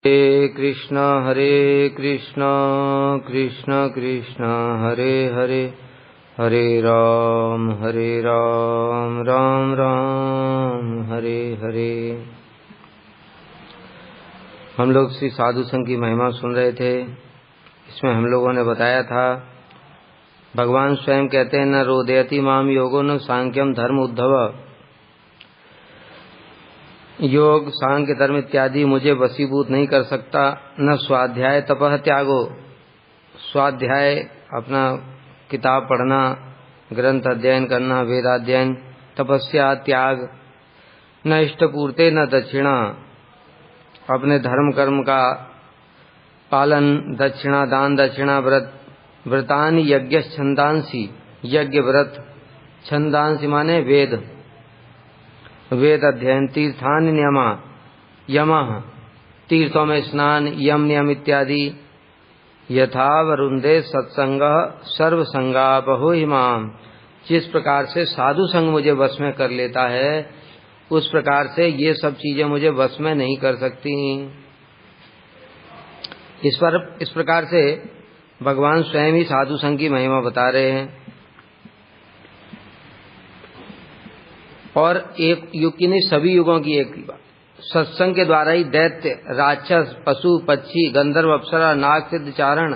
हरे कृष्ण कृष्ण कृष्ण हरे हरे, हरे राम राम राम हरे हरे। हम लोग श्री साधु संघ की महिमा सुन रहे थे। इसमें हम लोगों ने बताया था, भगवान स्वयं कहते हैं, न रोदयति माम योगो न सांख्यम धर्म उद्धव। योग, सांख्य, धर्म इत्यादि मुझे वशीभूत नहीं कर सकता। न स्वाध्याय तपः त्यागो, स्वाध्याय अपना किताब पढ़ना, ग्रंथ अध्ययन करना, वेदाध्ययन, तपस्या, त्याग, न इष्टपूर्ते न दक्षिणा, अपने धर्म कर्म का पालन, दक्षिणा दान, दक्षिणा व्रत, व्रतानि यज्ञ छंदांसी, यज्ञ व्रत, छंदांसी माने वेद, वेद अध्ययन, तीर्थान नियमा, यमः तीर्थों में स्नान, यम नियम इत्यादि, यथा वरुंदे सत्संग सर्व संगा बहु इमाम। जिस प्रकार से साधु संग मुझे वश में कर लेता है, उस प्रकार से ये सब चीजें मुझे वश में नहीं कर सकती। इस प्रकार से भगवान स्वयं ही साधु संग की महिमा बता रहे हैं। और एक युग की नहीं, सभी युगों की एक बात, सत्संग के द्वारा ही दैत्य, राक्षस, पशु, पक्षी, गंधर्व, अप्सरा, नाग, सिद्ध, चारण,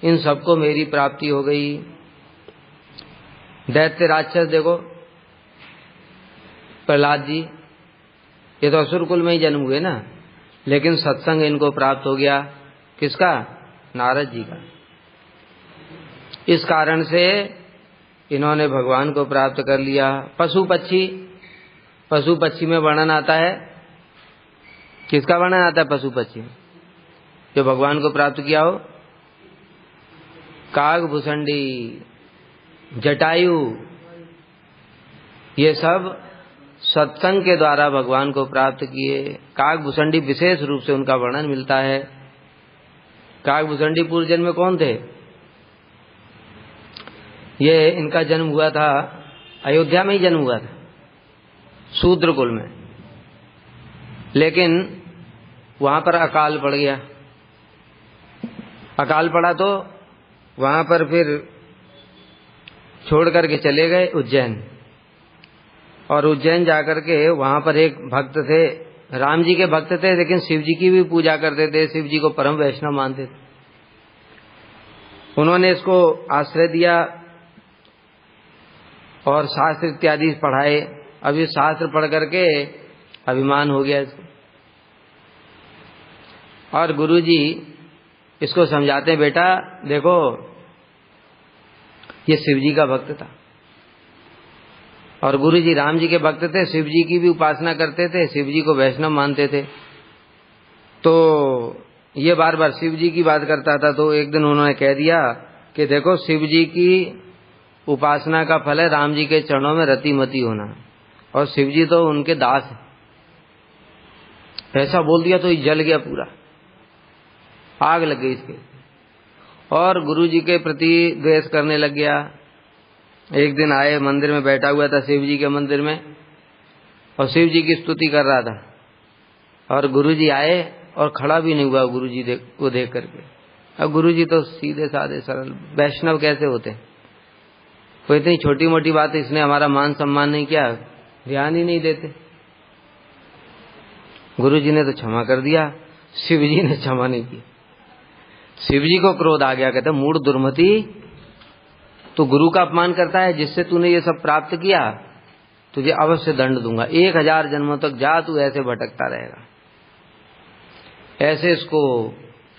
इन सबको मेरी प्राप्ति हो गई। दैत्य राक्षस देखो, प्रहलाद जी, ये तो असुर कुल में ही जन्म हुए ना, लेकिन सत्संग इनको प्राप्त हो गया। किसका? नारद जी का। इस कारण से इन्होंने भगवान को प्राप्त कर लिया। पशु पक्षी, पशु पक्षी में वर्णन आता है, किसका वर्णन आता है? पशु पक्षी जो भगवान को प्राप्त किया हो, काग, भुसंडी, जटायु, ये सब सत्संग के द्वारा भगवान को प्राप्त किए। काग भुसंडी विशेष रूप से उनका वर्णन मिलता है। काग भुसंडी पूर्व जन्म में कौन थे? ये इनका जन्म हुआ था, अयोध्या में ही जन्म हुआ था, शूद्र कुल में, लेकिन वहां पर अकाल पड़ गया। अकाल पड़ा तो वहां पर फिर छोड़ करके चले गए उज्जैन, और उज्जैन जाकर के वहां पर एक भक्त थे, राम जी के भक्त थे, लेकिन शिव जी की भी पूजा करते थे, शिव जी को परम वैष्णव मानते थे। उन्होंने इसको आश्रय दिया और शास्त्र इत्यादि पढ़ाए। अभी शास्त्र पढ़ करके अभिमान हो गया इसको, और गुरुजी इसको समझाते हैं, बेटा देखो ये शिव जी का भक्त था, और गुरुजी राम जी के भक्त थे, शिव जी की भी उपासना करते थे, शिव जी को वैष्णव मानते थे। तो ये बार बार शिव जी की बात करता था। तो एक दिन उन्होंने कह दिया कि देखो, शिव जी की उपासना का फल है राम जी के चरणों में रतिमती होना, और शिव जी तो उनके दास है। ऐसा बोल दिया तो ये जल गया, पूरा आग लग गई इसके, और गुरु जी के प्रति द्वेष करने लग गया। एक दिन आए, मंदिर में बैठा हुआ था, शिव जी के मंदिर में, और शिव जी की स्तुति कर रहा था, और गुरु जी आए और खड़ा भी नहीं हुआ गुरु जी को देख करके। अब गुरु जी तो सीधे साधे सरल वैष्णव कैसे होते हैं, कोई इतनी छोटी मोटी बात इसने हमारा मान सम्मान नहीं किया, ध्यान ही नहीं देते। गुरु जी ने तो क्षमा कर दिया, शिव जी ने क्षमा नहीं किया। शिव जी को क्रोध आ गया, कहते मूढ़ दुर्मति, तू गुरु का अपमान करता है, जिससे तूने ये सब प्राप्त किया, तुझे अवश्य दंड दूंगा, 1000 जन्मों तक जा तू ऐसे भटकता रहेगा। ऐसे इसको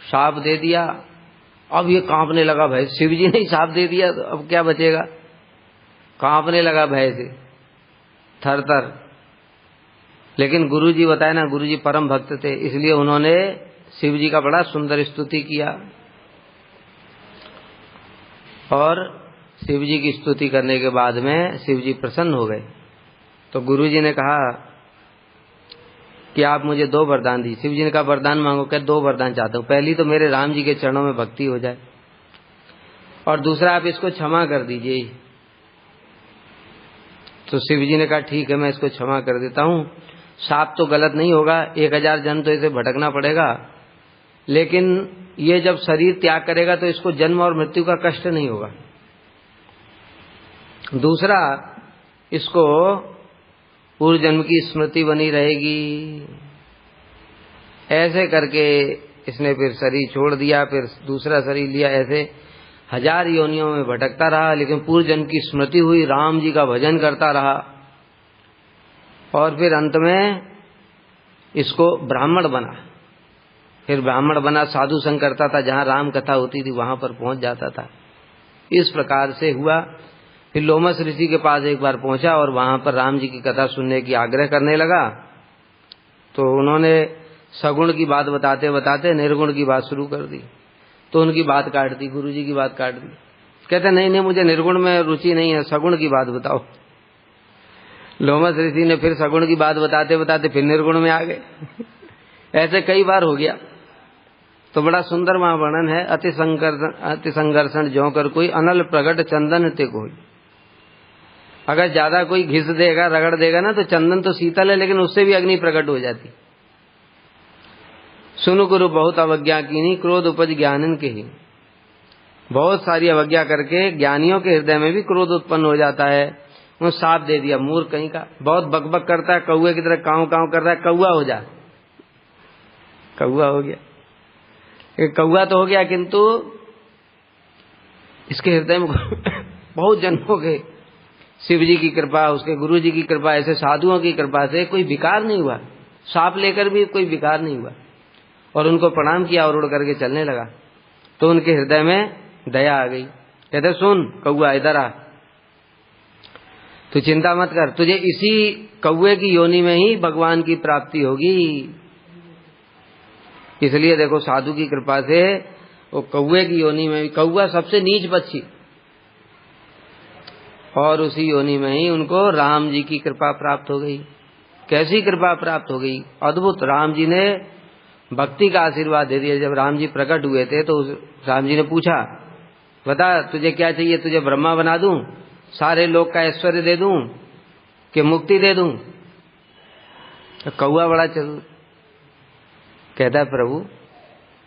शाप दे दिया। अब ये कांपने लगा भय, शिव जी ने ही शाप दे दिया तो अब क्या बचेगा, कांपने लगा भय से, थर थर। लेकिन गुरुजी बताए ना, गुरुजी परम भक्त थे, इसलिए उन्होंने शिव जी का बड़ा सुंदर स्तुति किया, और शिव जी की स्तुति करने के बाद में शिव जी प्रसन्न हो गए। तो गुरुजी ने कहा कि आप मुझे 2 वरदान दीजिए। शिव जी ने कहा वरदान मांगो। क्या? 2 वरदान चाहता हूँ। पहली तो मेरे राम जी के चरणों में भक्ति हो जाए, और दूसरा आप इसको क्षमा कर दीजिए। तो शिव जी ने कहा ठीक है, मैं इसको क्षमा कर देता हूँ, शाप तो गलत नहीं होगा, 1000 जन्म तो इसे भटकना पड़ेगा, लेकिन ये जब शरीर त्याग करेगा तो इसको जन्म और मृत्यु का कष्ट नहीं होगा। दूसरा, इसको पूर्व जन्म की स्मृति बनी रहेगी। ऐसे करके इसने फिर शरीर छोड़ दिया, फिर दूसरा शरीर लिया, ऐसे 1000 योनियों में भटकता रहा, लेकिन पूर्व जन्म की स्मृति हुई, राम जी का भजन करता रहा, और फिर अंत में इसको ब्राह्मण बना। फिर ब्राह्मण बना, साधु संग करता था, जहां राम कथा होती थी वहां पर पहुंच जाता था। इस प्रकार से हुआ। फिर लोमस ऋषि के पास एक बार पहुंचा और वहां पर राम जी की कथा सुनने की आग्रह करने लगा। तो उन्होंने सगुण की बात बताते बताते निर्गुण की बात शुरू कर दी। तो उनकी बात काट दी, गुरु जी की बात काट दी। कहते नहीं नहीं, मुझे निर्गुण में रुचि नहीं है, सगुण की बात बताओ। लोमस ऋषि ने फिर सगुण की बात बताते बताते फिर निर्गुण में आ गए। ऐसे कई बार हो गया। तो बड़ा सुंदर वहां वर्णन है, अति संघर्षण ज्यों कर कोई अनल प्रगट चंदन ते कोई। अगर ज्यादा कोई घिस देगा, रगड़ देगा ना, तो चंदन तो शीतल है, लेकिन उससे भी अग्नि प्रकट हो जाती। सुनु गुरु बहुत अवज्ञा कीनी, क्रोध उपज ज्ञानन के ही। बहुत सारी अवज्ञा करके ज्ञानियों के हृदय में भी क्रोध उत्पन्न हो जाता है। वो साफ दे दिया, मूर्ख कहीं का, बहुत बकबक करता है, कौए की तरह काव काव कर रहा है, कौआ हो जा। कौआ हो गया, कौआ तो हो गया, किंतु इसके हृदय में बहुत जन्मों के शिव जी की कृपा, उसके गुरु जी की कृपा, ऐसे साधुओं की कृपा से कोई विकार नहीं हुआ। सांप लेकर भी कोई विकार नहीं हुआ, और उनको प्रणाम किया और उड़ करके चलने लगा। तो उनके हृदय में दया आ गई। कहते सुन कौआ, इधर आ, तू चिंता मत कर, तुझे इसी कौए की योनि में ही भगवान की प्राप्ति होगी। इसलिए देखो साधु की कृपा से वो कौए की योनि में, कौआ सबसे नीच पक्षी, और उसी योनि में ही उनको राम जी की कृपा प्राप्त हो गई। कैसी कृपा प्राप्त हो गई, अद्भुत। राम जी ने भक्ति का आशीर्वाद दे दिया। जब राम जी प्रकट हुए थे तो राम जी ने पूछा, बता तुझे क्या चाहिए, तुझे ब्रह्मा बना दूं, सारे लोक का ऐश्वर्य दे दूं, कि मुक्ति दे दूं? तो कौआ बड़ा चल कहता है, प्रभु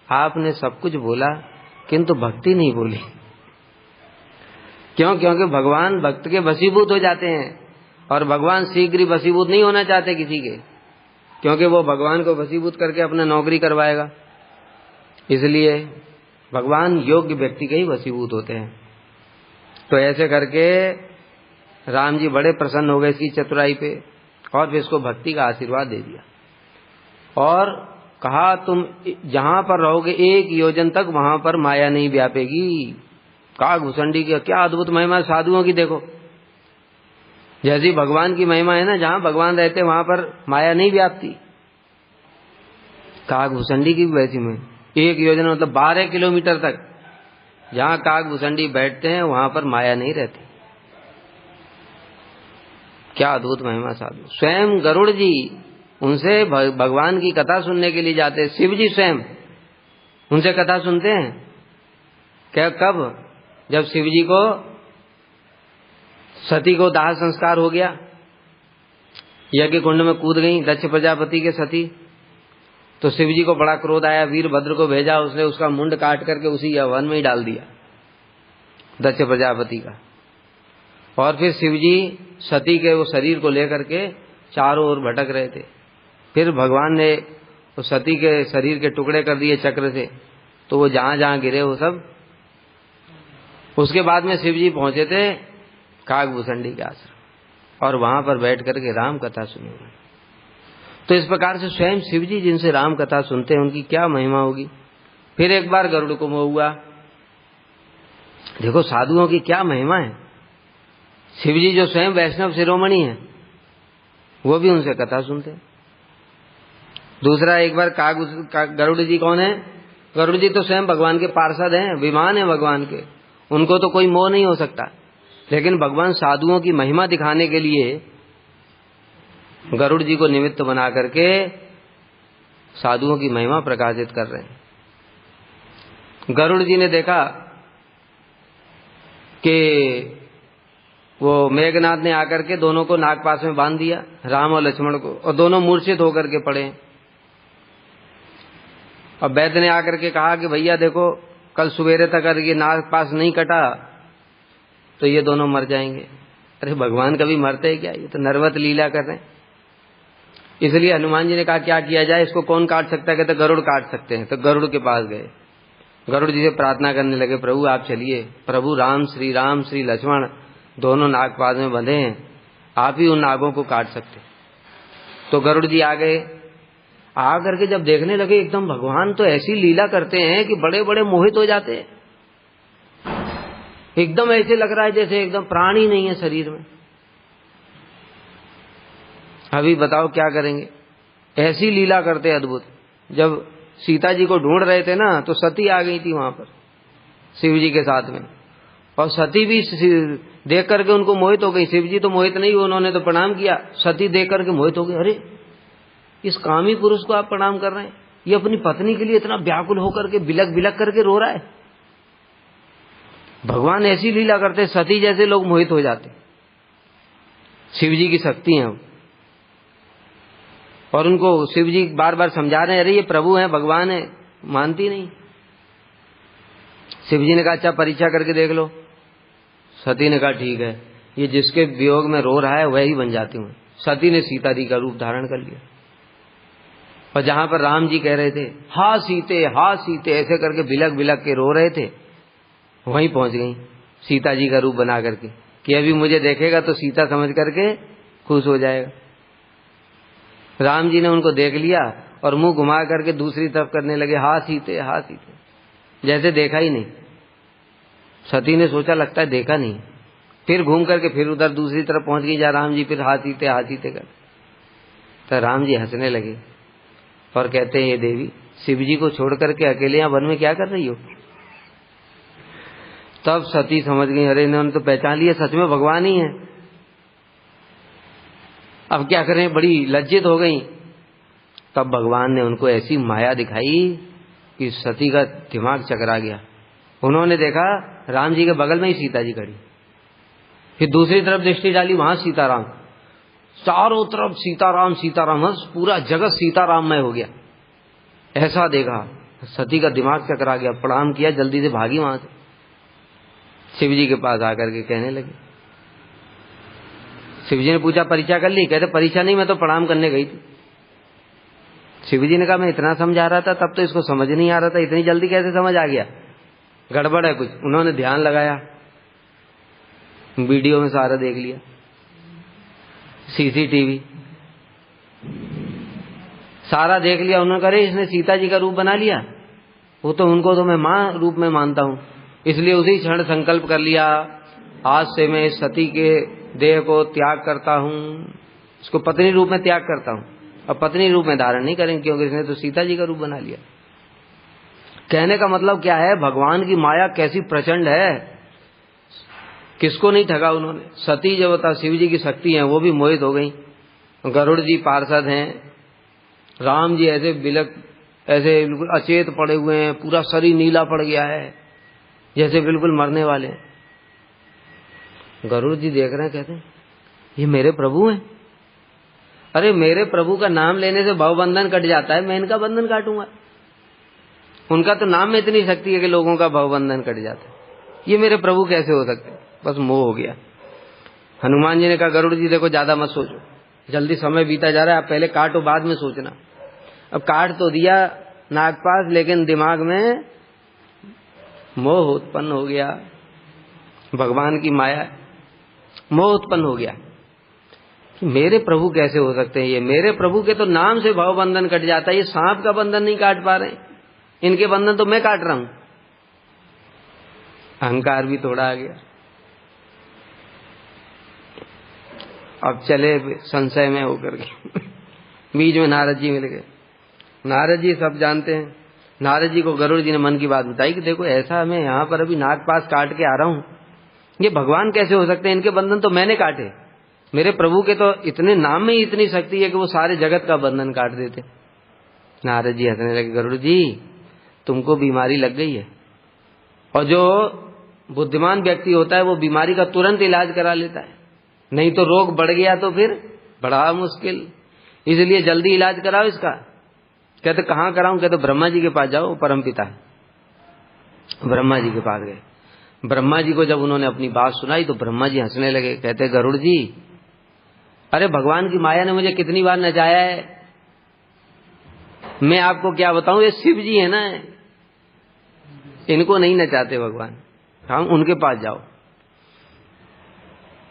आपने सब कुछ बोला किंतु भक्ति नहीं बोली। क्यों? क्योंकि भगवान भक्त के वशीभूत हो जाते हैं, और भगवान शीघ्र ही वशीभूत नहीं होना चाहते किसी के, क्योंकि वो भगवान को वशीभूत करके अपना नौकरी करवाएगा। इसलिए भगवान योग्य व्यक्ति के ही वशीभूत होते हैं। तो ऐसे करके राम जी बड़े प्रसन्न हो गए इसकी चतुराई पे, और फिर इसको भक्ति का आशीर्वाद दे दिया, और कहा तुम जहां पर रहोगे 1 योजन तक वहां पर माया नहीं व्यापेगी। काकभूषणी की क्या अद्भुत महिमा साधुओं की, देखो जैसी भगवान की महिमा है ना, जहां भगवान रहते वहां पर माया नहीं व्यापती। काकभूषणी की भी वैसी में 1 योजन मतलब 12 किलोमीटर तक जहां काकभूषणी बैठते हैं वहां पर माया नहीं रहती। क्या अद्भुत महिमा साधु। स्वयं गरुड़ जी उनसे भगवान की कथा सुनने के लिए जाते हैं। शिव जी स्वयं उनसे कथा सुनते हैं। क्या? कब? जब शिव जी को सती को दाह संस्कार हो गया, यज्ञ कुंड में कूद गई दक्ष प्रजापति के सती, तो शिव जी को बड़ा क्रोध आया, वीरभद्र को भेजा, उसने उसका मुंड काट करके उसी वन में ही डाल दिया दक्ष प्रजापति का। और फिर शिव जी सती के वो शरीर को लेकर के चारों ओर भटक रहे थे। फिर भगवान ने वो सती के शरीर के टुकड़े कर दिए चक्र से, तो वो जहां जहां गिरे वो सब। उसके बाद में शिव जी पहुंचे थे काकभूषणी के आश्रम, और वहां पर बैठ करके राम कथा सुनी। तो इस प्रकार से स्वयं शिव जी जिनसे राम कथा सुनते हैं उनकी क्या महिमा होगी। फिर एक बार गरुड़ को मोह हुआ। देखो साधुओं की क्या महिमा है। शिव जी जो स्वयं वैष्णव शिरोमणि हैं वो भी उनसे कथा सुनते हैं। दूसरा एक बार गरुड़ जी कौन है? गरुड़ जी तो स्वयं भगवान के पार्षद हैं, विमान है भगवान के, उनको तो कोई मोह नहीं हो सकता। लेकिन भगवान साधुओं की महिमा दिखाने के लिए गरुड़ जी को निमित्त बना करके साधुओं की महिमा प्रकाशित कर रहे हैं। गरुड़ जी ने देखा कि वो मेघनाथ ने आकर के दोनों को नागपाश में बांध दिया, राम और लक्ष्मण को, और दोनों मूर्छित होकर के पड़े। और वैद्य ने आकर के कहा कि भैया देखो, कल सवेरे तक अगर ये नाग पास नहीं कटा तो ये दोनों मर जाएंगे। अरे भगवान कभी मरते हैं क्या, ये तो नरवत लीला कर रहे हैं। इसलिए हनुमान जी ने कहा क्या किया जाए, इसको कौन काट सकता है? कहते गरुड़ काट सकते हैं। तो गरुड़ के पास गए, गरुड़ जी से प्रार्थना करने लगे, प्रभु आप चलिए, प्रभु राम श्री लक्ष्मण दोनों नागपाश में बंधे हैं, आप ही उन नागों को काट सकते। तो गरुड़ जी आ गए, आ करके जब देखने लगे एकदम भगवान तो ऐसी लीला करते हैं कि बड़े बड़े मोहित हो जाते हैं। एकदम ऐसे लग रहा है जैसे एकदम प्राण ही नहीं है शरीर में। अभी बताओ क्या करेंगे, ऐसी लीला करते अद्भुत। जब सीता जी को ढूंढ रहे थे ना, तो सती आ गई थी वहां पर शिव जी के साथ में, और सती भी देख करके उनको मोहित हो गई। शिव जी तो मोहित नहीं हुए, उन्होंने तो प्रणाम किया, सती देख करके मोहित हो गई। अरे इस कामी पुरुष को आप प्रणाम कर रहे हैं, ये अपनी पत्नी के लिए इतना व्याकुल होकर के बिलक बिलक करके रो रहा है। भगवान ऐसी लीला करते, सती जैसे लोग मोहित हो जाते। शिव जी की शक्ति है। और उनको शिव जी बार बार समझा रहे हैं, अरे ये प्रभु हैं, भगवान है, मानती नहीं। शिव जी ने कहा अच्छा परीक्षा करके देख लो। सती ने कहा ठीक है, ये जिसके वियोग में रो रहा है वही बन जाती हूँ। सती ने सीता जी का रूप धारण कर लिया, और जहां पर राम जी कह रहे थे हा सीते ऐसे करके बिलक बिलक के रो रहे थे, वहीं पहुंच गई सीता जी का रूप बना करके कि अभी मुझे देखेगा तो सीता समझ करके खुश हो जाएगा। राम जी ने उनको देख लिया और मुंह घुमा करके दूसरी तरफ करने लगे, हा सीते जैसे देखा ही नहीं। सती ने सोचा लगता है देखा नहीं, फिर घूम करके फिर उधर दूसरी तरफ पहुंच गई जा राम जी, फिर हा सीते कर। तो राम जी हंसने लगे और कहते हैं ये देवी शिव जी को छोड़ करके अकेले यहाँ वन में क्या कर रही हो? तब सती समझ गई, अरे इन्होंने तो पहचान लिया, सच में भगवान ही है। अब क्या करें, बड़ी लज्जित हो गई। तब भगवान ने उनको ऐसी माया दिखाई कि सती का दिमाग चकरा गया। उन्होंने देखा राम जी के बगल में ही सीता जी खड़ी, फिर दूसरी तरफ दृष्टि डाली, वहां सीताराम, चारों तरफ सीताराम, पूरा जगत सीताराममय हो गया। ऐसा देखा, सती का दिमाग चकरा गया, प्रणाम किया, जल्दी से भागी वहां से। शिव जी के पास आकर के कहने लगे, शिव जी ने पूछा परीक्षा कर ली? कहते परीक्षा नहीं, मैं तो प्रणाम करने गई थी। शिव जी ने कहा मैं इतना समझा रहा था, तब तो इसको समझ नहीं आ रहा था, इतनी जल्दी कैसे समझ आ गया? गड़बड़ है कुछ। उन्होंने ध्यान लगाया, वीडियो में सारा देख लिया, सीसीटीवी सारा देख लिया। उन्होंने कहा इसने सीता जी का रूप बना लिया, वो तो उनको तो मैं मां रूप में मानता हूं, इसलिए उसी क्षण संकल्प कर लिया, आज से मैं इस सती के देह को त्याग करता हूं, इसको पत्नी रूप में त्याग करता हूं। अब पत्नी रूप में धारण नहीं करेंगे, क्योंकि इसने तो सीता जी का रूप बना लिया। कहने का मतलब क्या है, भगवान की माया कैसी प्रचंड है, किसको नहीं ठगा उन्होंने। सती जो होता शिव जी की शक्ति है, वो भी मोहित हो गई। गरुड़ जी पार्षद हैं, राम जी ऐसे बिलक, ऐसे बिल्कुल अचेत पड़े हुए हैं, पूरा शरीर नीला पड़ गया है, जैसे बिल्कुल मरने वाले हैं। गरुड़ जी देख रहे हैं, कहते हैं ये मेरे प्रभु हैं। अरे मेरे प्रभु का नाम लेने से भवबंधन कट जाता है, मैं इनका बंधन काटूंगा? उनका तो नाम में इतनी शक्ति है कि लोगों का भवबंधन कट जाता है, ये मेरे प्रभु कैसे हो सकते? बस मोह हो गया। हनुमान जी ने कहा गरुड़ जी देखो ज्यादा मत सोचो, जल्दी समय बीता जा रहा है, आप पहले काटो बाद में सोचना। अब काट तो दिया नागपाश, लेकिन दिमाग में मोह उत्पन्न हो गया, भगवान की माया मोह उत्पन्न हो गया कि मेरे प्रभु कैसे हो सकते हैं, ये मेरे प्रभु के तो नाम से भाव बंधन कट जाता है, ये सांप का बंधन नहीं काट पा रहे, इनके बंधन तो मैं काट रहा हूं। अहंकार भी थोड़ा आ गया। अब चले संशय में होकर के बीच में नारद जी मिल गए। नारद जी सब जानते हैं। नारद जी को गरुड़ जी ने मन की बात बताई कि देखो ऐसा मैं यहाँ पर अभी नागपाश काट के आ रहा हूँ, ये भगवान कैसे हो सकते हैं, इनके बंधन तो मैंने काटे, मेरे प्रभु के तो इतने नाम में ही इतनी शक्ति है कि वो सारे जगत का बंधन काट देते। नारद जी हंसने लगे, गरुड़ जी तुमको बीमारी लग गई है, और जो बुद्धिमान व्यक्ति होता है वो बीमारी का तुरंत इलाज करा लेता है, नहीं तो रोग बढ़ गया तो फिर बड़ा मुश्किल, इसलिए जल्दी इलाज कराओ इसका। कहते कहाँ कराऊं? कहते ब्रह्मा जी के पास जाओ, परम पिता है। ब्रह्मा जी के पास गए। ब्रह्मा जी को जब उन्होंने अपनी बात सुनाई तो ब्रह्मा जी हंसने लगे। कहते गरुड़ जी, अरे भगवान की माया ने मुझे कितनी बार नचाया है, मैं आपको क्या बताऊं। ये शिव जी है ना, इनको नहीं नचाते भगवान, हम उनके पास जाओ।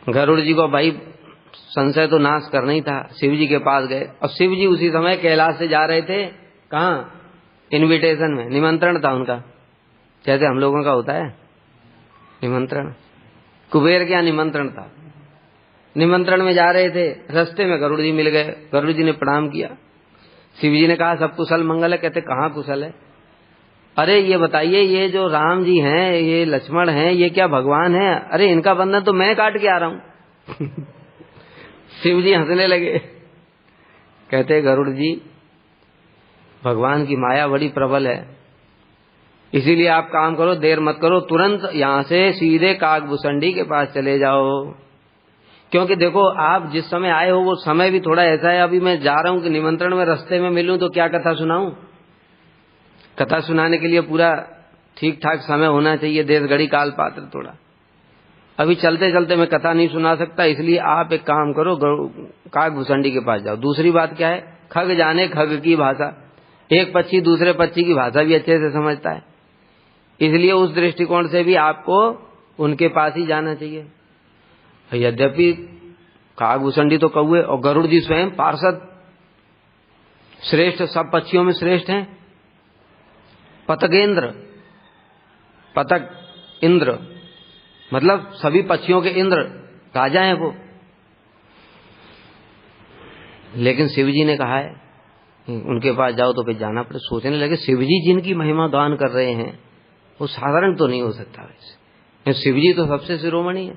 गरुड़ जी को भाई संशय तो नाश करना ही था, शिव जी के पास गए। और शिव जी उसी समय कैलाश से जा रहे थे, कहाँ? इनविटेशन में, निमंत्रण था उनका। जैसे हम लोगों का होता है निमंत्रण, कुबेर क्या निमंत्रण था। निमंत्रण में जा रहे थे, रास्ते में गरुड़ जी मिल गए। गरुड़ जी ने प्रणाम किया। शिव जी ने कहा सब कुशल मंगल है। कहते कहाँ कुशल है? अरे ये बताइए, ये जो राम जी हैं, ये लक्ष्मण हैं, ये क्या भगवान है? अरे इनका बंधन तो मैं काट के आ रहा हूं। शिव जी हंसने लगे। कहते गरुड़ जी, भगवान की माया बड़ी प्रबल है, इसीलिए आप काम करो, देर मत करो, तुरंत यहां से सीधे काकभूषणी के पास चले जाओ। क्योंकि देखो, आप जिस समय आए हो वो समय भी थोड़ा ऐसा है। अभी मैं जा रहा हूं कि निमंत्रण में रास्ते में मिलूं तो क्या कथा सुनाऊं? कथा सुनाने के लिए पूरा ठीक ठाक समय होना चाहिए, देश घड़ी काल पात्र थोड़ा। अभी चलते चलते मैं कथा नहीं सुना सकता, इसलिए आप एक काम करो, काकभूषणी के पास जाओ। दूसरी बात क्या है, खग जाने खग की भाषा। एक पक्षी दूसरे पक्षी की भाषा भी अच्छे से समझता है, इसलिए उस दृष्टिकोण से भी आपको उनके पास ही जाना चाहिए। यद्यपि काकभूषणी तो कौवे और गरुड़ जी स्वयं पार्षद श्रेष्ठ, सब पक्षियों में श्रेष्ठ हैं। पतगेंद्र, पतक इंद्र, मतलब सभी पक्षियों के इंद्र, राजा हैं वो। लेकिन शिव जी ने कहा है उनके पास जाओ तो फिर जाना पड़े। सोचने लगे शिव जी जिनकी महिमा गान कर रहे हैं वो साधारण तो नहीं हो सकता वैसे, शिव जी तो सबसे शिरोमणि है,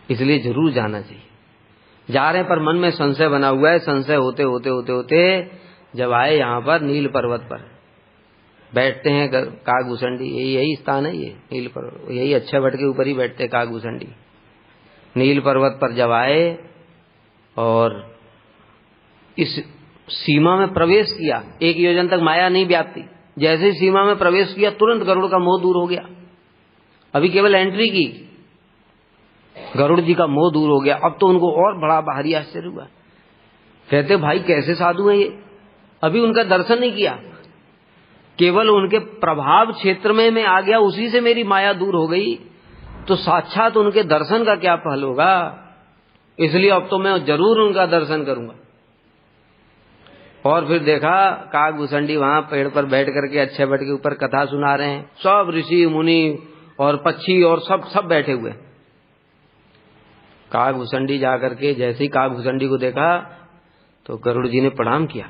इसलिए जरूर जाना चाहिए। जा रहे हैं पर मन में संशय बना हुआ है। संशय होते होते होते होते जब आए यहाँ पर नील पर्वत पर बैठते हैं काकभूषणी, यही स्थान है, ये नील पर्वत, यही अच्छे वट के ऊपर ही बैठते काकभूषणी। नील पर्वत पर जब आए और इस सीमा में प्रवेश किया, 1 योजन तक माया नहीं व्याप्ति, जैसे ही सीमा में प्रवेश किया तुरंत गरुड़ का मोह दूर हो गया। अभी केवल एंट्री की, गरुड़ जी का मोह दूर हो गया। अब तो उनको और बड़ा भारी आश्चर्य हुआ। कहते भाई कैसे साधु हैं ये, अभी उनका दर्शन नहीं किया, केवल उनके प्रभाव क्षेत्र में मैं आ गया, उसी से मेरी माया दूर हो गई, तो साक्षात उनके दर्शन का क्या फल होगा। इसलिए अब तो मैं जरूर उनका दर्शन करूंगा। और फिर देखा काकभूषणी वहां पेड़ पर बैठ करके अच्छे वट के ऊपर कथा सुना रहे हैं, सब ऋषि मुनि और पक्षी और सब बैठे हुए। काकभूषणी जाकर के जैसे ही काकभूषणी को देखा तो गरुड़ जी ने प्रणाम किया,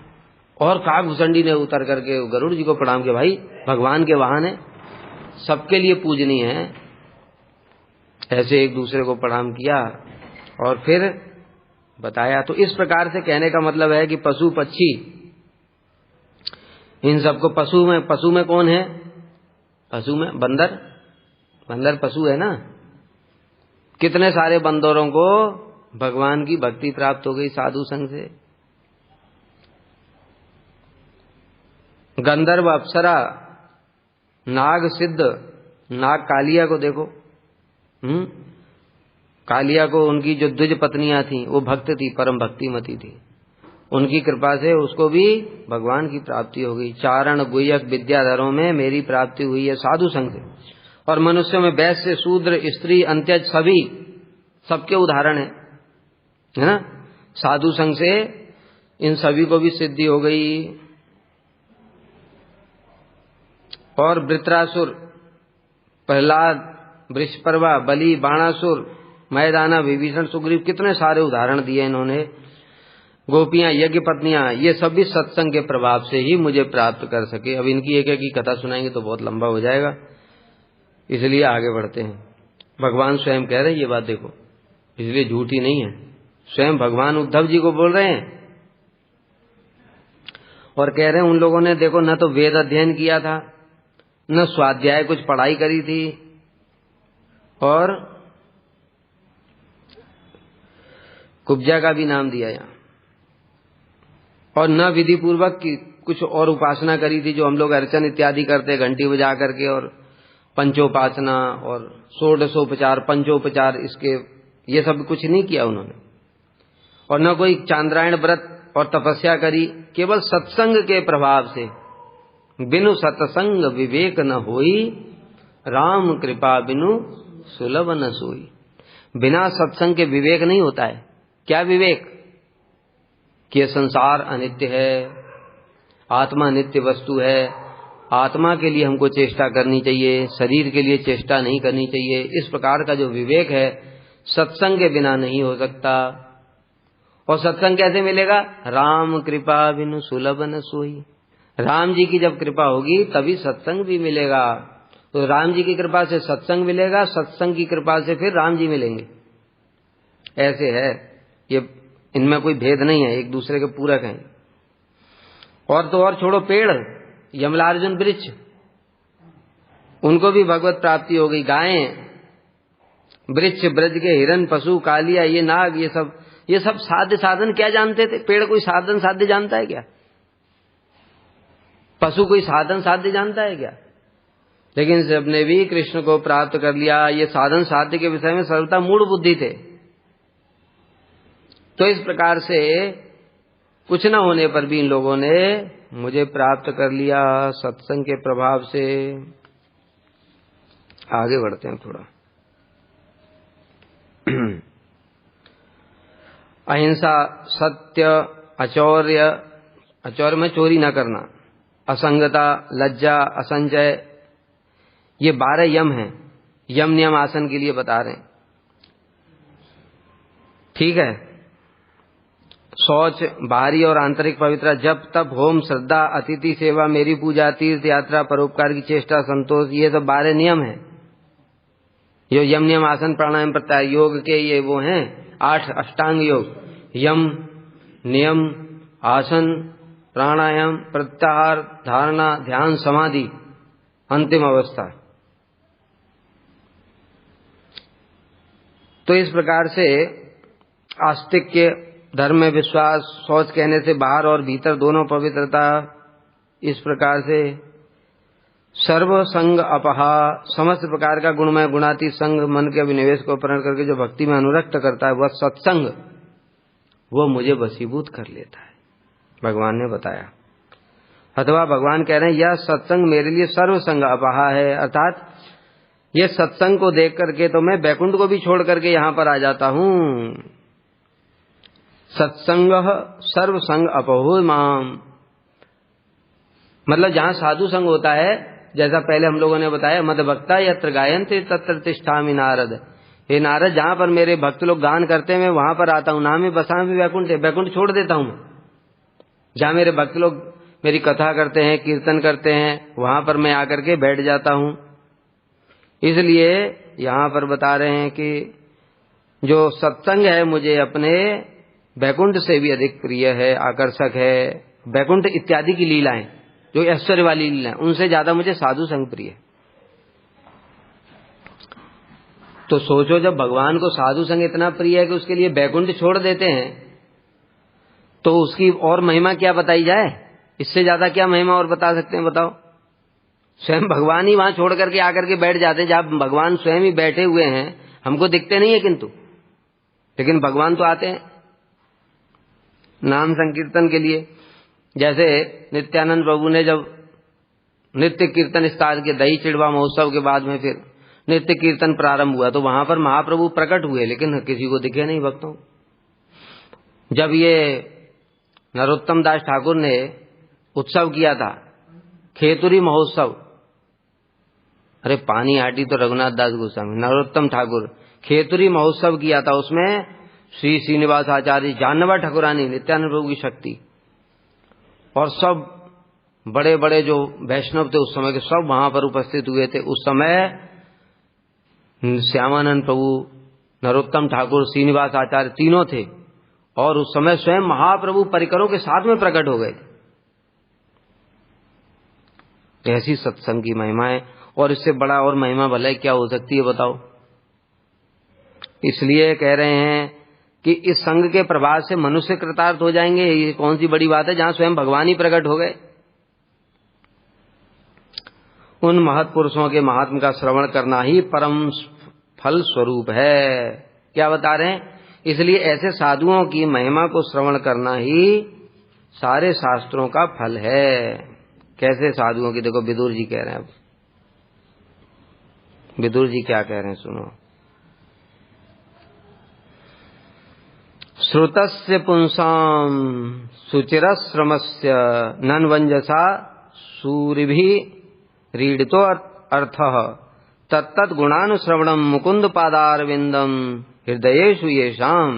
और काकभूषणी ने उतर करके गरुड़ जी को प्रणाम किया। भाई भगवान के वाहन है, सबके लिए पूजनीय है। ऐसे एक दूसरे को प्रणाम किया और फिर बताया। तो इस प्रकार से कहने का मतलब है कि पशु पक्षी, इन सबको पशु में कौन है? पशु में बंदर, बंदर पशु है ना। कितने सारे बंदरों को भगवान की भक्ति प्राप्त हो गई साधु संग से। गंधर्व, अप्सरा, नाग, सिद्ध, नाग कालिया को देखो, कालिया को उनकी जो द्विज पत्नियां थी वो भक्त थी, परम भक्तिमती थी, उनकी कृपा से उसको भी भगवान की प्राप्ति हो गई। चारण गुह्यक विद्याधरों में मेरी प्राप्ति हुई है साधु संग से। और मनुष्यों में वैश्य, शूद्र, स्त्री, अंत्यज सभी, सबके उदाहरण है ना। साधु संग से इन सभी को भी सिद्धि हो गई। और वृत्रासुर, प्रहलाद, वृषपर्वा, बलि, बाणासुर, मैदाना, विभीषण, सुग्रीव, कितने सारे उदाहरण दिए इन्होंने। गोपियां, यज्ञ पत्नियां, ये सभी सत्संग के प्रभाव से ही मुझे प्राप्त कर सके। अब इनकी एक एक की कथा सुनाएंगे तो बहुत लंबा हो जाएगा, इसलिए आगे बढ़ते हैं। भगवान स्वयं कह रहे हैं ये बात, देखो, इसलिए झूठी नहीं है। स्वयं भगवान उद्धव जी को बोल रहे हैं और कह रहे हैं उन लोगों ने देखो न तो वेद अध्ययन किया था, न स्वाध्याय कुछ पढ़ाई करी थी, और कुब्जा का भी नाम दिया यहाँ। और न विधि पूर्वक कुछ और उपासना करी थी जो हम लोग अर्चन इत्यादि करते, घंटी बजा करके, और पंचोपासना और षोडशोपचार, पंचोपचार, इसके ये सब कुछ नहीं किया उन्होंने। और न कोई चांद्रायण व्रत और तपस्या करी, केवल सत्संग के प्रभाव से। बिनु सत्संग विवेक न होई, राम कृपा बिनु सुलभ न सोई। बिना सत्संग के विवेक नहीं होता है। क्या विवेक? कि यह संसार अनित्य है, आत्मा नित्य वस्तु है, आत्मा के लिए हमको चेष्टा करनी चाहिए, शरीर के लिए चेष्टा नहीं करनी चाहिए। इस प्रकार का जो विवेक है सत्संग के बिना नहीं हो सकता। और सत्संग कैसे मिलेगा? राम कृपा बिनु सुलभ न सोई। राम जी की जब कृपा होगी तभी सत्संग भी मिलेगा। तो राम जी की कृपा से सत्संग मिलेगा, सत्संग की कृपा से फिर राम जी मिलेंगे। ऐसे है ये, इनमें कोई भेद नहीं है, एक दूसरे के पूरक हैं। और तो और छोड़ो, पेड़, यमलार्जुन वृक्ष, उनको भी भगवत प्राप्ति हो गई। गायें, वृक्ष, ब्रज के हिरन, पशु, कालिया, ये नाग, ये सब साध्य साधन क्या जानते थे? पेड़ कोई साधन साध्य जानता है क्या? पशु कोई साधन साध्य जानता है क्या? लेकिन सबने भी कृष्ण को प्राप्त कर लिया। ये साधन साध्य के विषय में सर्वथा मूढ़ बुद्धि थे। तो इस प्रकार से कुछ न होने पर भी इन लोगों ने मुझे प्राप्त कर लिया सत्संग के प्रभाव से। आगे बढ़ते हैं थोड़ा। अहिंसा, सत्य, अचौर्य, अचौर्य में चोरी न करना, असंगता, लज्जा, असंचय, ये 12 यम हैं। यम नियम आसन के लिए बता रहे हैं, ठीक है। शौच, बाहरी और आंतरिक पवित्रता, जप, तप, होम, श्रद्धा, अतिथि सेवा, मेरी पूजा, तीर्थ यात्रा, परोपकार की चेष्टा, संतोष, ये सब 12 नियम हैं। यो यम नियम आसन प्राणायाम प्रत्याहार योग के ये वो हैं 8 अष्टांग योग। यम, नियम, आसन, प्राणायाम, प्रत्याहार, धारणा, ध्यान, समाधि, अंतिम अवस्था। तो इस प्रकार से आस्तिक्य, धर्म में विश्वास, शौच कहने से बाहर और भीतर दोनों पवित्रता, इस प्रकार से सर्व संग अपहा, समस्त प्रकार का गुणमय गुणातीत संग, मन के अभिनिवेश को अपहरण करके जो भक्ति में अनुरक्त करता है वह सत्संग, वो मुझे वशीभूत कर लेता है, भगवान ने बताया। अथवा भगवान कह रहे हैं यह सत्संग मेरे लिए सर्व संग अपहा है, अर्थात ये सत्संग को देख करके तो मैं बैकुंठ को भी छोड़ करके यहाँ पर आ जाता हूँ। सत्संग सर्व संग अपहो माम, मतलब जहाँ साधु संग होता है, जैसा पहले हम लोगों ने बताया, मद भक्ता यत्र गायन्ते तत्र तिष्ठामि नारद। हे नारद, जहाँ पर मेरे भक्त लोग गान करते हैं मैं वहां पर आता हूँ। नाम बसा भी वैकुंठ है, बैकुंठ छोड़ देता हूँ। जहाँ मेरे भक्त लोग मेरी कथा करते हैं, कीर्तन करते हैं, वहां पर मैं आकर के बैठ जाता हूँ। इसलिए यहाँ पर बता रहे हैं कि जो सत्संग है मुझे अपने बैकुंठ से भी अधिक प्रिय है, आकर्षक है। बैकुंठ इत्यादि की लीलाएं, जो ऐश्वर्य वाली लीलाएं, उनसे ज्यादा मुझे साधु संग प्रिय है। तो सोचो, जब भगवान को साधु संग इतना प्रिय है कि उसके लिए बैकुंठ छोड़ देते हैं, तो उसकी और महिमा क्या बताई जाए? इससे ज्यादा क्या महिमा और बता सकते हैं, बताओ। स्वयं भगवान ही वहां छोड़ करके आकर के बैठ जाते हैं, जहां भगवान स्वयं ही बैठे हुए हैं, हमको दिखते नहीं है किंतु, लेकिन भगवान तो आते हैं नाम संकीर्तन के लिए। जैसे नित्यानंद प्रभु ने जब नित्य कीर्तन स्टार्ट किया, दही चिड़वा महोत्सव के बाद में फिर नित्य कीर्तन प्रारंभ हुआ, तो वहां पर महाप्रभु प्रकट हुए, लेकिन किसी को दिखे नहीं भक्तों। जब ये नरोत्तम दास ठाकुर ने उत्सव किया था, खेतुरी महोत्सव, अरे पानी आटी तो रघुनाथ दास गोस्वामी, नरोत्तम ठाकुर खेतुरी महोत्सव किया था, उसमें श्री श्रीनिवास आचार्य, जानवर ठाकुरानी, नित्यानंद प्रभु की शक्ति, और सब बड़े बड़े जो वैष्णव थे उस समय के, सब वहां पर उपस्थित हुए थे। उस समय श्यामानंद प्रभु, नरोत्तम ठाकुर, श्रीनिवास आचार्य तीनों थे, और उस समय स्वयं महाप्रभु परिकरों के साथ में प्रकट हो गए। ऐसी सत्संग की महिमा है, और इससे बड़ा और महिमा भले क्या हो सकती है, बताओ। इसलिए कह रहे हैं कि इस संग के प्रभाव से मनुष्य कृतार्थ हो जाएंगे, ये कौन सी बड़ी बात है जहां स्वयं भगवान ही प्रकट हो गए। उन महत् पुरुषों के महात्म का श्रवण करना ही परम फल स्वरूप है। क्या बता रहे हैं? इसलिए ऐसे साधुओं की महिमा को श्रवण करना ही सारे शास्त्रों का फल है। कैसे साधुओं की? देखो विदुर जी कह रहे हैं। अब विदुर जी क्या कह रहे हैं सुनो। श्रुतस्य पुंसाम शुचिरश्रमस्य नन्वंजसा सूरिभिः रीडितो अर्थः तत्तत् गुणानुश्रवणम मुकुंद पादारविंदम हृदयेषु येषाम्।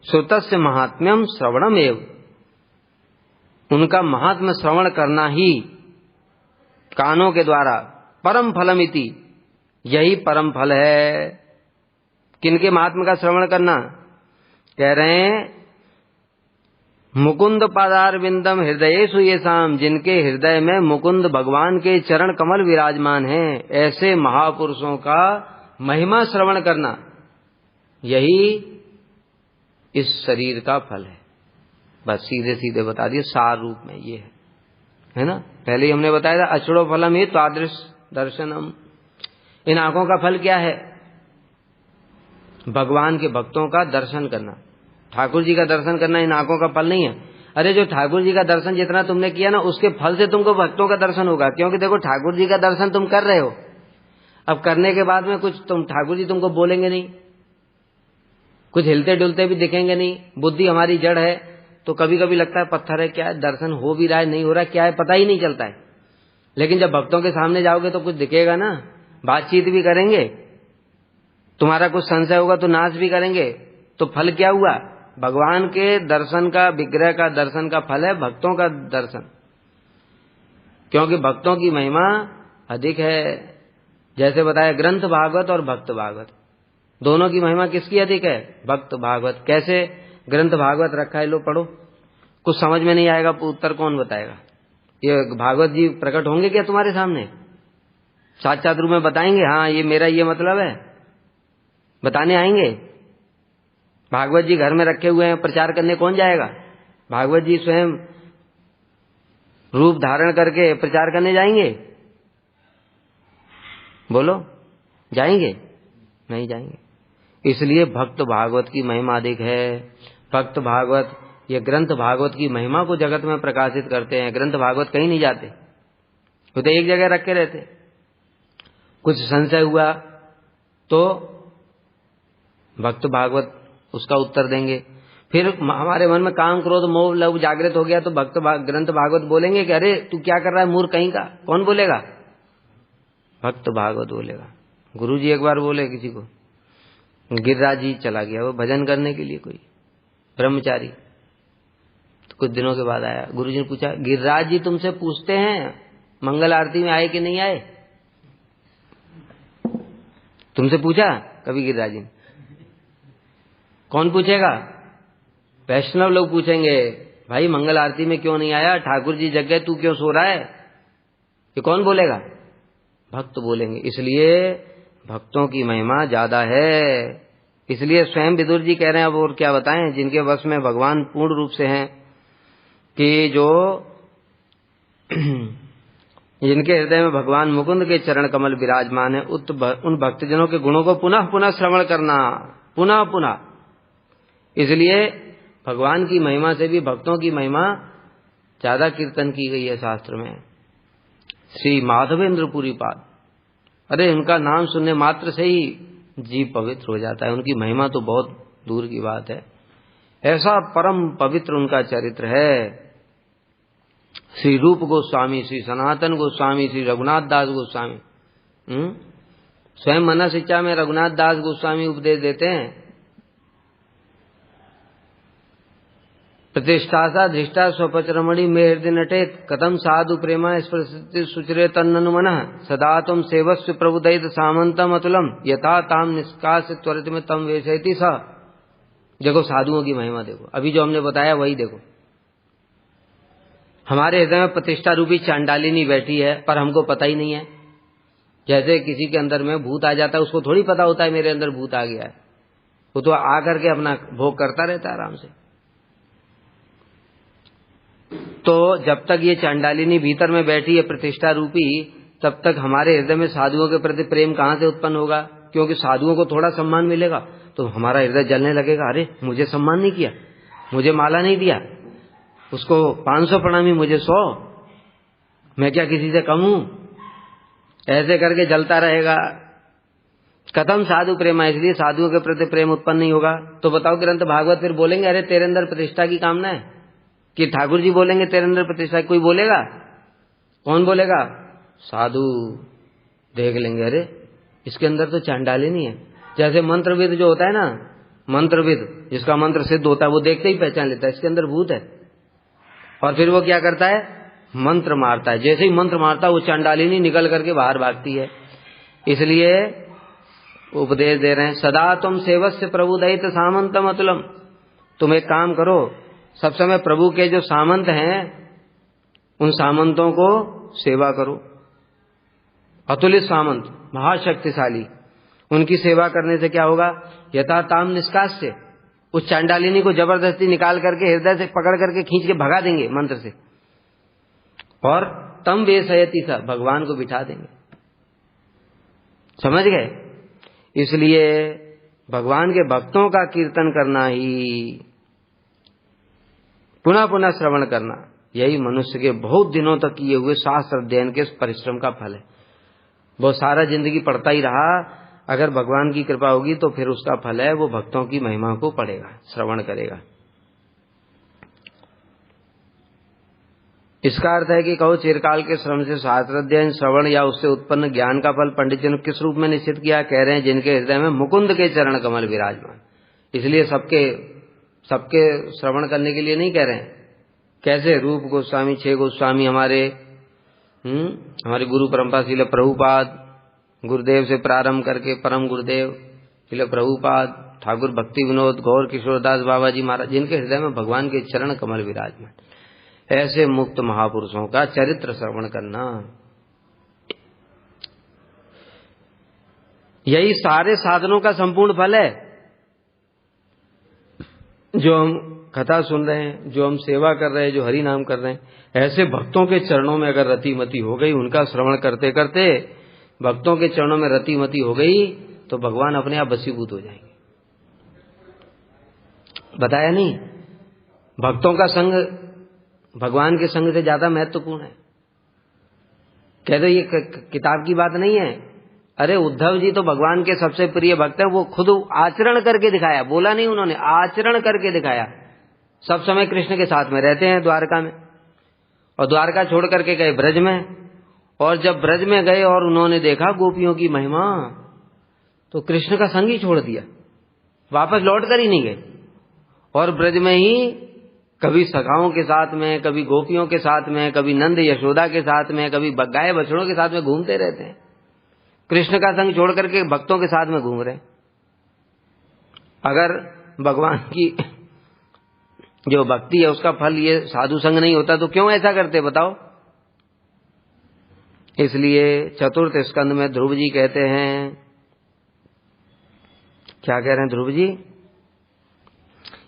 श्रुतस्य महात्म्यम श्रवणम एव, उनका महात्म्य श्रवण करना ही कानों के द्वारा परम फलमिति, यही परम फल है। किनके महात्म्य का श्रवण करना? कह रहे हैं मुकुंद पादारविंदम हृदयेषु येषाम्, जिनके हृदय में मुकुंद भगवान के चरण कमल विराजमान हैं, ऐसे महापुरुषों का महिमा श्रवण करना, यही इस शरीर का फल है। बस सीधे सीधे बता दिए, सार रूप में ये है ना। पहले ही हमने बताया था अचड़ो फलम ही तादृश दर्शनम। इन आंखों का फल क्या है? भगवान के भक्तों का दर्शन करना, ठाकुर जी का दर्शन करना इन आंखों का फल नहीं है। अरे जो ठाकुर जी का दर्शन जितना तुमने किया ना, उसके फल से तुमको भक्तों का दर्शन होगा। क्योंकि देखो ठाकुर जी का दर्शन तुम कर रहे हो, अब करने के बाद में कुछ तुम ठाकुर जी तुमको बोलेंगे नहीं, कुछ हिलते डुलते भी दिखेंगे नहीं। बुद्धि हमारी जड़ है, तो कभी कभी लगता है पत्थर है, क्या है, दर्शन हो भी रहा है नहीं हो रहा है, क्या है पता ही नहीं चलता है। लेकिन जब भक्तों के सामने जाओगे तो कुछ दिखेगा ना, बातचीत भी करेंगे, तुम्हारा कुछ संशय होगा तो नाश भी करेंगे। तो फल क्या हुआ? भगवान के दर्शन का, विग्रह का दर्शन का फल है भक्तों का दर्शन। क्योंकि भक्तों की महिमा अधिक है। जैसे बताया ग्रंथ भागवत और भक्त भागवत, दोनों की महिमा किसकी अधिक है? भक्त भागवत। कैसे? ग्रंथ भागवत रखा है, लो पढ़ो। कुछ समझ में नहीं आएगा उत्तर कौन बताएगा? ये भागवत जी प्रकट होंगे क्या तुम्हारे सामने? साक्षात रूप में बताएंगे, हाँ ये मेरा ये मतलब है, बताने आएंगे? भागवत जी घर में रखे हुए हैं, प्रचार करने कौन जाएगा? भागवत जी स्वयं रूप धारण करके प्रचार करने जाएंगे? बोलो, जाएंगे? नहीं जाएंगे। इसलिए भक्त भागवत की महिमा अधिक है। भक्त भागवत, ये ग्रंथ भागवत की महिमा को जगत में प्रकाशित करते हैं। ग्रंथ भागवत कहीं नहीं जाते, वो तो एक जगह रखे रहते। कुछ संशय हुआ तो भक्त भागवत उसका उत्तर देंगे। फिर हमारे मन में काम क्रोध मोह लोभ जागृत हो गया तो ग्रंथ भागवत बोलेंगे कि अरे तू क्या कर रहा है मूर्ख कहीं का। कौन बोलेगा? भक्त भागवत बोलेगा। गुरु जी एक बार बोले किसी को, गिरिराज जी चला गया वो भजन करने के लिए, कोई ब्रह्मचारी। तो कुछ दिनों के बाद आया, गुरु जी ने पूछा, गिरिराज जी तुमसे पूछते हैं मंगल आरती में आए कि नहीं आए? तुमसे पूछा कभी गिरिराज जी ने? कौन पूछेगा? वैष्णव लोग पूछेंगे, भाई मंगल आरती में क्यों नहीं आया? ठाकुर जी जग गए, तू क्यों सो रहा है? ये कौन बोलेगा? भक्त बोलेंगे। इसलिए भक्तों की महिमा ज्यादा है। इसलिए स्वयं विदुर जी कह रहे हैं, अब और क्या बताएं, जिनके वश में भगवान पूर्ण रूप से हैं, कि जो जिनके हृदय में भगवान मुकुंद के चरण कमल विराजमान है, उन भक्तजनों के गुणों को पुनः पुनः श्रवण करना, पुनः पुनः। इसलिए भगवान की महिमा से भी भक्तों की महिमा ज्यादा कीर्तन की गई है शास्त्र में। श्री माधवेंद्र पुरी पाद, अरे उनका नाम सुनने मात्र से ही जीव पवित्र हो जाता है। उनकी महिमा तो बहुत दूर की बात है, ऐसा परम पवित्र उनका चरित्र है। श्री रूप गोस्वामी, श्री सनातन गोस्वामी, श्री रघुनाथ दास गोस्वामी, स्वयं मना शिक्षा में रघुनाथ दास गोस्वामी उपदेश देते हैं, प्रतिष्ठासा धृष्टा स्वपचरमणि में हृदय नटेत कथम साधु प्रेमा स्पृशति सुचरे तन्ननु मनः सदा तुम सेवस्व प्रभुदैत सामंतम अतुलम यथा ताम निष्कास त्वरित में तम वेशयति स। देखो साधुओं की महिमा देखो, अभी जो हमने बताया वही देखो। हमारे हृदय में प्रतिष्ठा रूपी चांडालिनी बैठी है, पर हमको पता ही नहीं है। जैसे किसी के अंदर में भूत आ जाता है, उसको थोड़ी पता होता है मेरे अंदर भूत आ गया है। वो तो आकर के अपना भोग करता रहता है आराम से। तो जब तक ये चांडालिनी भीतर में बैठी है प्रतिष्ठा रूपी, तब तक हमारे हृदय में साधुओं के प्रति प्रेम कहाँ से उत्पन्न होगा? क्योंकि साधुओं को थोड़ा सम्मान मिलेगा तो हमारा हृदय जलने लगेगा, अरे मुझे सम्मान नहीं किया, मुझे माला नहीं दिया, उसको 500 प्रणामी, मुझे 100, मैं क्या किसी से कम हूं? ऐसे करके जलता रहेगा। कथम साधु प्रेमा, इसलिए साधुओं के प्रति प्रेम उत्पन्न नहीं होगा। तो बताओ ग्रंथ भागवत फिर बोलेंगे अरे तेरे अंदर प्रतिष्ठा की कामना है? कि ठाकुर जी बोलेंगे तेरे अंदर प्रतिष्ठा? कोई बोलेगा? कौन बोलेगा? साधु देख लेंगे, अरे इसके अंदर तो चांडालिनी है। जैसे मंत्रविद जो होता है ना, मंत्रविद जिसका मंत्र सिद्ध होता है, वो देखते ही पहचान लेता है इसके अंदर भूत है। और फिर वो क्या करता है? मंत्र मारता है। जैसे ही मंत्र मारता है वो चांडालिनी निकल करके बाहर भागती है। इसलिए उपदेश दे रहे हैं, सदा तुम सेवस्य प्रभु दैत सामंतम अतुलम। तुम एक काम करो, सब समय प्रभु के जो सामंत हैं उन सामंतों को सेवा करो। अतुलित सामंत, महाशक्तिशाली, उनकी सेवा करने से क्या होगा? यथा ताम निष्कास्य, उस चांडालिनी को जबरदस्ती निकाल करके हृदय से पकड़ करके खींच के भगा देंगे मंत्र से, और तम वेशयति सा, भगवान को बिठा देंगे। समझ गए? इसलिए भगवान के भक्तों का कीर्तन करना ही, पुनः पुनः श्रवण करना, यही मनुष्य के बहुत दिनों तक किए हुए शास्त्र अध्ययन के परिश्रम का फल है। वो सारा जिंदगी पढ़ता ही रहा, अगर भगवान की कृपा होगी तो फिर उसका फल है वो भक्तों की महिमा को पढ़ेगा, श्रवण करेगा। इसका अर्थ है कि कहो चिरकाल के श्रम से शास्त्र अध्ययन, श्रवण या उससे उत्पन्न ज्ञान का फल पंडित जी ने किस रूप में निश्चित किया? कह रहे हैं जिनके हृदय में मुकुंद के चरण कमल विराजमान। इसलिए सबके श्रवण करने के लिए नहीं कह रहे हैं। कैसे? रूप गोस्वामी, 6 गोस्वामी हमारे गुरु परंपरा, श्रील प्रभुपाद, गुरुदेव से प्रारंभ करके परम गुरुदेव श्रील प्रभुपाद, ठाकुर भक्ति विनोद, गौर किशोरदास बाबा जी महाराज, जिनके हृदय में भगवान के चरण कमल विराजमान, ऐसे मुक्त महापुरुषों का चरित्र श्रवण करना, यही सारे साधनों का संपूर्ण फल है। जो हम कथा सुन रहे हैं, जो हम सेवा कर रहे हैं, जो हरि नाम कर रहे हैं, ऐसे भक्तों के चरणों में अगर रतिमति हो गई, उनका श्रवण करते करते भक्तों के चरणों में रतिमति हो गई, तो भगवान अपने आप वशीभूत हो जाएंगे। बताया नहीं? भक्तों का संग भगवान के संग से ज्यादा महत्वपूर्ण है। कह दो ये किताब की बात नहीं है। अरे उद्धव जी तो भगवान के सबसे प्रिय भक्त है, वो खुद आचरण करके दिखाया, बोला नहीं उन्होंने, आचरण करके दिखाया। सब समय कृष्ण के साथ में रहते हैं द्वारका में, और द्वारका छोड़ करके गए ब्रज में, और जब ब्रज में गए और उन्होंने देखा गोपियों की महिमा, तो कृष्ण का संग ही छोड़ दिया, वापस लौट कर ही नहीं गए, और ब्रज में ही कभी सखाओं के साथ में, कभी गोपियों के साथ में, कभी नंद यशोदा के साथ में, कभी गाय बछड़ों के साथ में घूमते रहते हैं। कृष्ण का संग छोड़ करके भक्तों के साथ में घूम रहे। अगर भगवान की जो भक्ति है उसका फल ये साधु संग नहीं होता तो क्यों ऐसा करते बताओ? इसलिए चतुर्थ स्कंद में ध्रुव जी कहते हैं, क्या कह रहे हैं ध्रुव जी?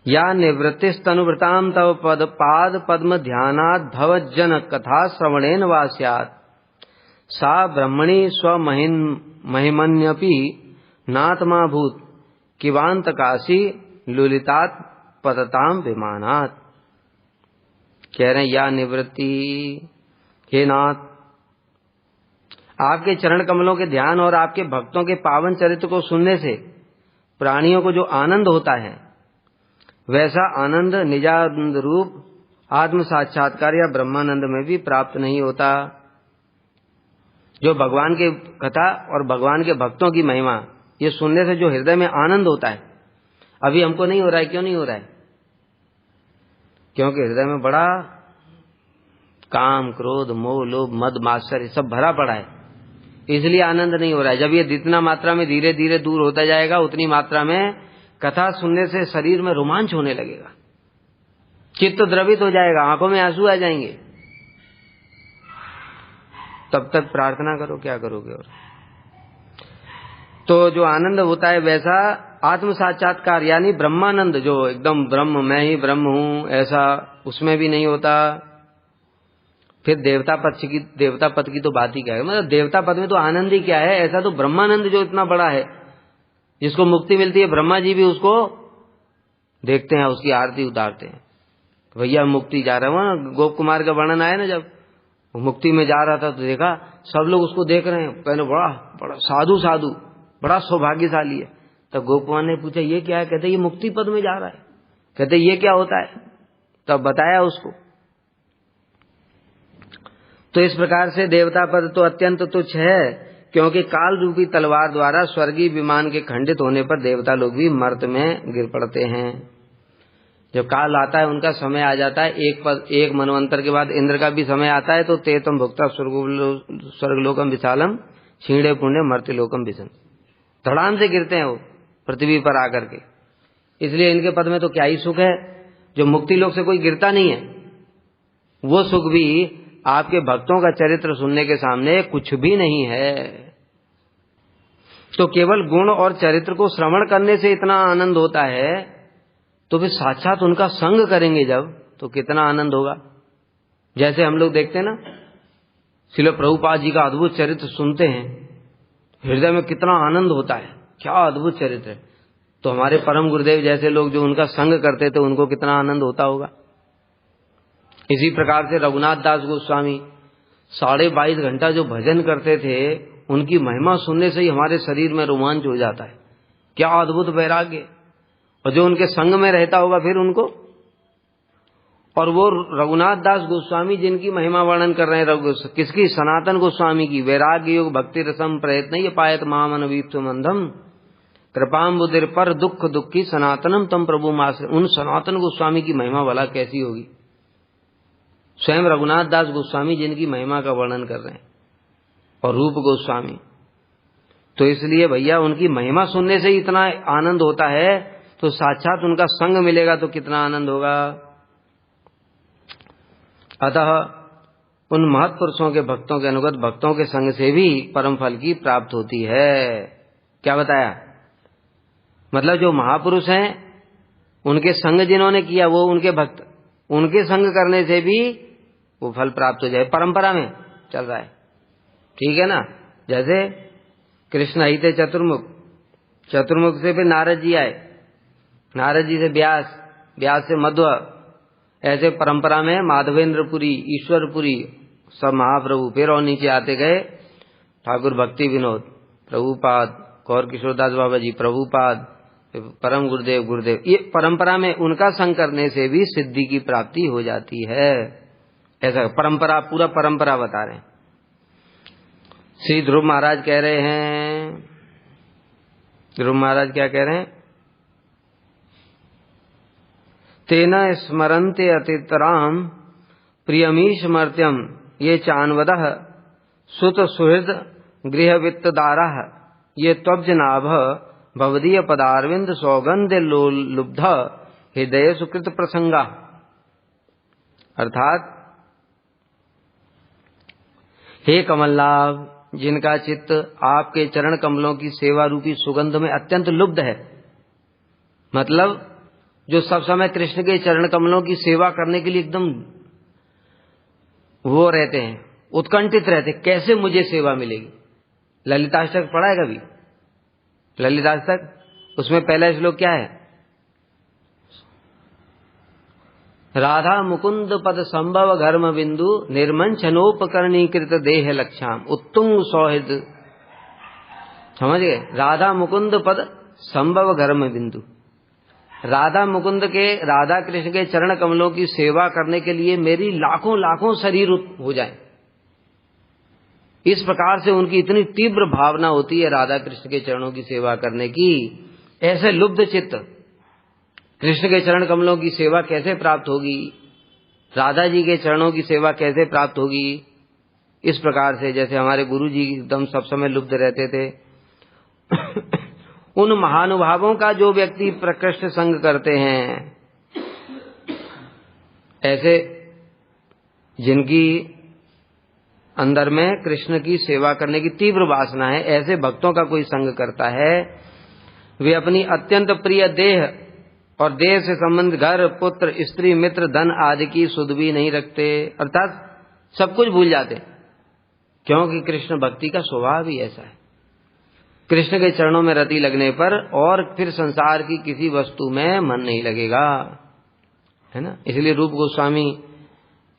या निवृत्तिस्तनुवृताम तव पाद पद्म ध्यानात् भवज्जन कथा श्रवणेन वा स्यात् सा ब्रह्मणि स्वमहिमन्यपि नात्मा भूत किवांत काशी लुलितात पतताम विमानात्। कह रहे हैं या निवृत्ति, हे नाथ, आपके चरण कमलों के ध्यान और आपके भक्तों के पावन चरित्र को सुनने से प्राणियों को जो आनंद होता है, वैसा आनंद निजानंद रूप आत्म साक्षात्कार या ब्रह्मानंद में भी प्राप्त नहीं होता। जो भगवान के कथा और भगवान के भक्तों की महिमा ये सुनने से जो हृदय में आनंद होता है, अभी हमको नहीं हो रहा है। क्यों नहीं हो रहा है? क्योंकि हृदय में बड़ा काम, क्रोध, मोह, लोभ, मद, मात्सर्य सब भरा पड़ा है, इसलिए आनंद नहीं हो रहा है। जब ये जितना मात्रा में धीरे धीरे दूर होता जाएगा, उतनी मात्रा में कथा सुनने से शरीर में रोमांच होने लगेगा, चित्त द्रवित हो जाएगा, आंखों में आंसू आ जाएंगे। तब तक प्रार्थना करो, क्या करोगे? और तो जो आनंद होता है वैसा आत्म साक्षात्कार यानी ब्रह्मानंद, जो एकदम ब्रह्म, मैं ही ब्रह्म हूं, ऐसा उसमें भी नहीं होता। फिर देवता पद की तो बात ही क्या है, मतलब देवता पद में तो आनंद ही क्या है, ऐसा तो ब्रह्मानंद जो इतना बड़ा है, जिसको मुक्ति मिलती है, ब्रह्मा जी भी उसको देखते हैं, उसकी आरती उतारते हैं। भैया मुक्ति जा रहा हूँ ना, गोप कुमार का वर्णन आया ना, जब वो मुक्ति में जा रहा था तो देखा सब लोग उसको देख रहे हैं, कहने बड़ा बड़ा साधु, बड़ा सौभाग्यशाली है। तब गोप कुमार ने पूछा ये क्या है? कहते ये मुक्ति पद में जा रहा है। कहते ये क्या होता है? तब बताया उसको। तो इस प्रकार से देवता पद तो अत्यंत तुच्छ है, क्योंकि काल रूपी तलवार द्वारा स्वर्गीय विमान के खंडित होने पर देवता लोग भी मर्त में गिर पड़ते हैं। जब काल आता है, उनका समय आ जाता है, एक मनवंतर के बाद इंद्र का भी समय आता है, तो तेतम भुक्ता स्वर्गलोकम विशालम छीणे पुण्य मर्त्यलोकम विषम, धड़ाम से गिरते हैं वो पृथ्वी पर आकर के। इसलिए इनके पद में तो क्या ही सुख है, जो मुक्ति लोक से कोई गिरता नहीं है, वो सुख भी आपके भक्तों का चरित्र सुनने के सामने कुछ भी नहीं है। तो केवल गुण और चरित्र को श्रवण करने से इतना आनंद होता है, तो फिर साक्षात उनका संग करेंगे जब, तो कितना आनंद होगा। जैसे हम लोग देखते हैं ना, श्रील प्रभुपाद जी का अद्भुत चरित्र सुनते हैं, हृदय में कितना आनंद होता है, क्या अद्भुत चरित्र है। तो हमारे परम गुरुदेव जैसे लोग जो उनका संग करते थे, उनको कितना आनंद होता होगा। इसी प्रकार से रघुनाथ दास गोस्वामी 22.5 घंटा जो भजन करते थे, उनकी महिमा सुनने से ही हमारे शरीर में रोमांच हो जाता है, क्या अद्भुत वैराग्य। और जो उनके संग में रहता होगा फिर उनको, और वो रघुनाथ दास गोस्वामी जिनकी महिमा वर्णन कर रहे हैं, किसकी? सनातन गोस्वामी की। वैराग्य योग भक्ति रसम प्रयत्न ये पायत महामनवीप्त मंदम कृपाम बुधिर पर दुख दुखी सनातनम तम प्रभु माश्र। उन सनातन गोस्वामी की महिमा भला कैसी होगी, स्वयं रघुनाथ दास गोस्वामी जिनकी महिमा का वर्णन कर रहे हैं, और रूप गोस्वामी। तो इसलिए भैया उनकी महिमा सुनने से ही इतना आनंद होता है, तो साक्षात उनका संग मिलेगा तो कितना आनंद होगा। अतः उन महत्पुरुषों के भक्तों के अनुगत भक्तों के संग से भी परम फल की प्राप्त होती है। क्या बताया? मतलब जो महापुरुष हैं, उनके संग जिन्होंने किया, वो उनके भक्त, उनके संग करने से भी वो फल प्राप्त हो जाए। परंपरा में चल रहा है, ठीक है ना। जैसे कृष्ण ही थे चतुर्मुख, चतुर्मुख से फिर नारद जी आए, नारद जी से व्यास, व्यास से मध्व, ऐसे परंपरा में माधवेंद्रपुरी, ईश्वरपुरी सब महाप्रभु। फिर और नीचे आते गए ठाकुर भक्ति विनोद, प्रभुपाद, गौर किशोरदास बाबा जी, प्रभुपाद, परम गुरुदेव, गुरुदेव। ये परंपरा में उनका संग करने से भी सिद्धि की प्राप्ति हो जाती है। ऐसा परंपरा, पूरा परंपरा बता रहे हैं। श्री ध्रुव महाराज कह रहे हैं, ध्रुव महाराज क्या कह रहे हैं? तेना स्मरन्ते अतितराम प्रियमीश मर्त्यम ये चान्वदः सुत सुहृद गृह वित्तदारः ये त्वब्जनाभ भवदीय पदारविंद सौगंध लुब्ध हृदय सुकृत प्रसंगा। अर्थात हे कमललाभ, जिनका चित्त आपके चरण कमलों की सेवा रूपी सुगंध में अत्यंत लुब्ध है, मतलब जो सब समय कृष्ण के चरण कमलों की सेवा करने के लिए एकदम वो रहते हैं, उत्कंठित रहते, कैसे मुझे सेवा मिलेगी। ललिताष्टक पढ़ा है कभी? ललिताष्टक, उसमें पहला श्लोक क्या है? राधा मुकुंद पद संभव घर्म बिंदु निर्मंचनोपकरणीकृत देह लक्षाम उत्तुंग सौहृद। समझ गए? राधा मुकुंद पद संभव घर्म बिंदु, राधा मुकुंद के, राधा कृष्ण के चरण कमलों की सेवा करने के लिए मेरी लाखों लाखों शरीर हो जाए, इस प्रकार से उनकी इतनी तीव्र भावना होती है राधा कृष्ण के चरणों की सेवा करने की। ऐसे लुब्ध चित्त कृष्ण के चरण कमलों की सेवा कैसे प्राप्त होगी, राधा जी के चरणों की सेवा कैसे प्राप्त होगी? इस प्रकार से जैसे हमारे गुरु जी एकदम सब समय लुब्ध रहते थे। उन महानुभावों का जो व्यक्ति प्रकृष्ट संग करते हैं, ऐसे जिनकी अंदर में कृष्ण की सेवा करने की तीव्र वासना है, ऐसे भक्तों का कोई संग करता है, वे अपनी अत्यंत प्रिय देह और देह से संबंध घर, पुत्र, स्त्री, मित्र, धन आदि की सुध भी नहीं रखते, अर्थात सब कुछ भूल जाते, क्योंकि कृष्ण भक्ति का स्वभाव ही ऐसा है। कृष्ण के चरणों में रति लगने पर और फिर संसार की किसी वस्तु में मन नहीं लगेगा, है ना। इसलिए रूप गोस्वामी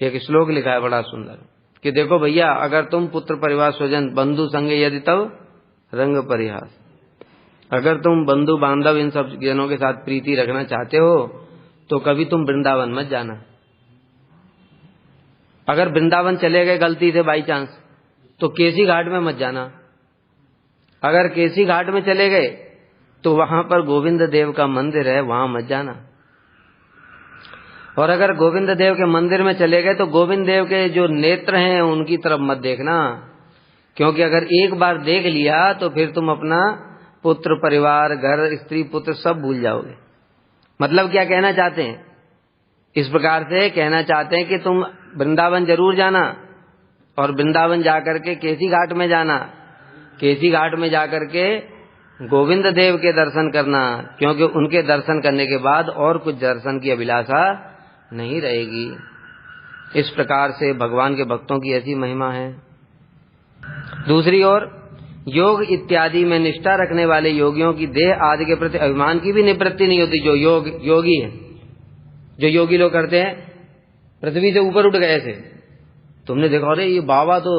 एक श्लोक लिखा है बड़ा सुंदर कि देखो भैया, अगर तुम पुत्र परिवार स्वजन बंधु संगे यदि तब रंग परिहास, अगर तुम बंधु बांधव इन सब जनों के साथ प्रीति रखना चाहते हो तो कभी तुम वृंदावन मत जाना। अगर वृंदावन चले गए गलती से बाई चांस तो केसी घाट में मत जाना। अगर केसी घाट में चले गए तो वहां पर गोविंद देव का मंदिर है, वहां मत जाना। और अगर गोविंद देव के मंदिर में चले गए तो गोविंद देव के जो नेत्र हैं उनकी तरफ मत देखना, क्योंकि अगर एक बार देख लिया तो फिर तुम अपना पुत्र परिवार घर स्त्री पुत्र सब भूल जाओगे। मतलब क्या कहना चाहते हैं? इस प्रकार से कहना चाहते हैं कि तुम वृंदावन जरूर जाना और वृंदावन जाकर के केसी घाट में जाना, केसी घाट में जाकर के गोविंद देव के दर्शन करना, क्योंकि उनके दर्शन करने के बाद और कुछ दर्शन की अभिलाषा नहीं रहेगी। इस प्रकार से भगवान के भक्तों की ऐसी महिमा है। दूसरी ओर योग इत्यादि में निष्ठा रखने वाले योगियों की देह आदि के प्रति अभिमान की भी निवृत्ति नहीं होती। जो योगी है, जो योगी लोग करते हैं, पृथ्वी से ऊपर उठ गए थे, तुमने देखा अरे ये बाबा तो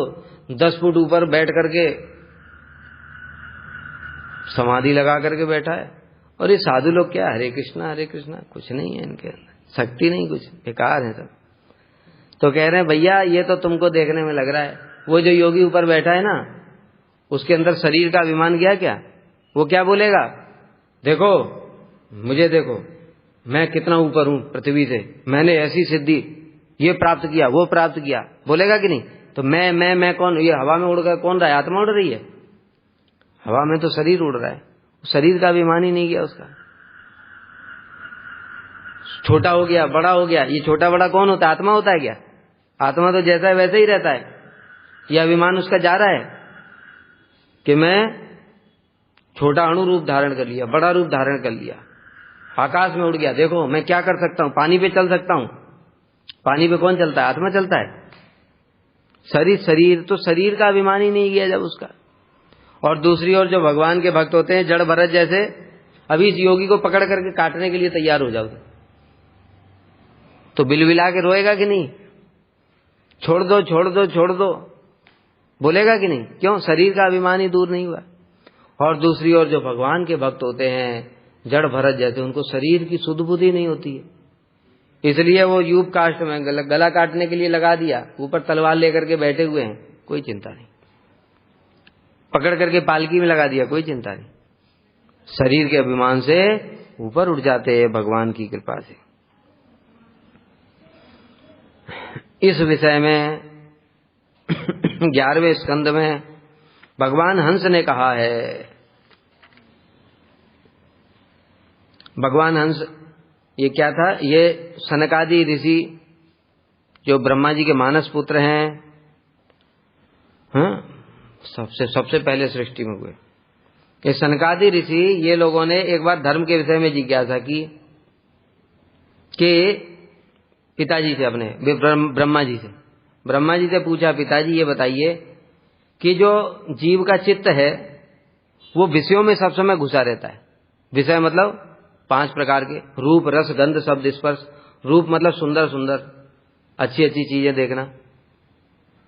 10 फुट ऊपर बैठ करके समाधि लगा करके बैठा है, और ये साधु लोग क्या हरे कृष्णा कुछ नहीं है इनके अंदर, शक्ति नहीं, कुछ बेकार है सब। तो कह रहे हैं भैया ये तो तुमको देखने में लग रहा है, वो जो योगी ऊपर बैठा है ना उसके अंदर शरीर का अभिमान गया क्या? वो क्या बोलेगा? देखो मुझे देखो, मैं कितना ऊपर हूं पृथ्वी से, मैंने ऐसी सिद्धि ये प्राप्त किया वो प्राप्त किया, बोलेगा कि नहीं? तो मैं कौन? ये हवा में उड़ गया, कौन रहा है? आत्मा उड़ रही है, हवा में तो शरीर उड़ रहा है, शरीर का अभिमान ही नहीं गया उसका। छोटा हो गया बड़ा हो गया, ये छोटा बड़ा कौन होता है? आत्मा होता है क्या? आत्मा तो जैसा है वैसे ही रहता है। यह अभिमान उसका जा रहा है कि मैं छोटा अणु रूप धारण कर लिया, बड़ा रूप धारण कर लिया, आकाश में उड़ गया, देखो मैं क्या कर सकता हूं, पानी पे चल सकता हूं। पानी पे कौन चलता है? आत्मा चलता है। शरीर तो शरीर का अभिमान ही नहीं गया जब उसका। और दूसरी ओर जो भगवान के भक्त होते हैं जड़ भरत जैसे, अभी इस योगी को पकड़ करके काटने के लिए तैयार हो जाओ तो बिलबिला के रोएगा कि नहीं? छोड़ दो छोड़ दो छोड़ दो, बोलेगा कि नहीं? क्यों? शरीर का अभिमान ही दूर नहीं हुआ। और दूसरी ओर जो भगवान के भक्त होते हैं जड़ भरत जैसे, उनको शरीर की सुध बुद्धि नहीं होती है, इसलिए वो यूप काष्ठ में गला काटने के लिए लगा दिया, ऊपर तलवार लेकर के बैठे हुए हैं, कोई चिंता नहीं। पकड़ करके पालकी में लगा दिया, कोई चिंता नहीं। शरीर के अभिमान से ऊपर उठ जाते हैं भगवान की कृपा से। इस विषय में 11वें स्कंद में भगवान हंस ने कहा है, भगवान हंस ये क्या था? ये सनकादि ऋषि जो ब्रह्मा जी के मानस पुत्र हैं, सबसे पहले सृष्टि में हुए ये सनकादि ऋषि, ये लोगों ने एक बार धर्म के विषय में जिज्ञासा की कि पिताजी से, अपने ब्रह्मा जी से पूछा, पिताजी ये बताइए कि जो जीव का चित्त है वो विषयों में सब समय घुसा रहता है। विषय मतलब 5 प्रकार के, रूप रस गंध शब्द स्पर्श। रूप मतलब सुंदर सुंदर अच्छी अच्छी चीजें देखना,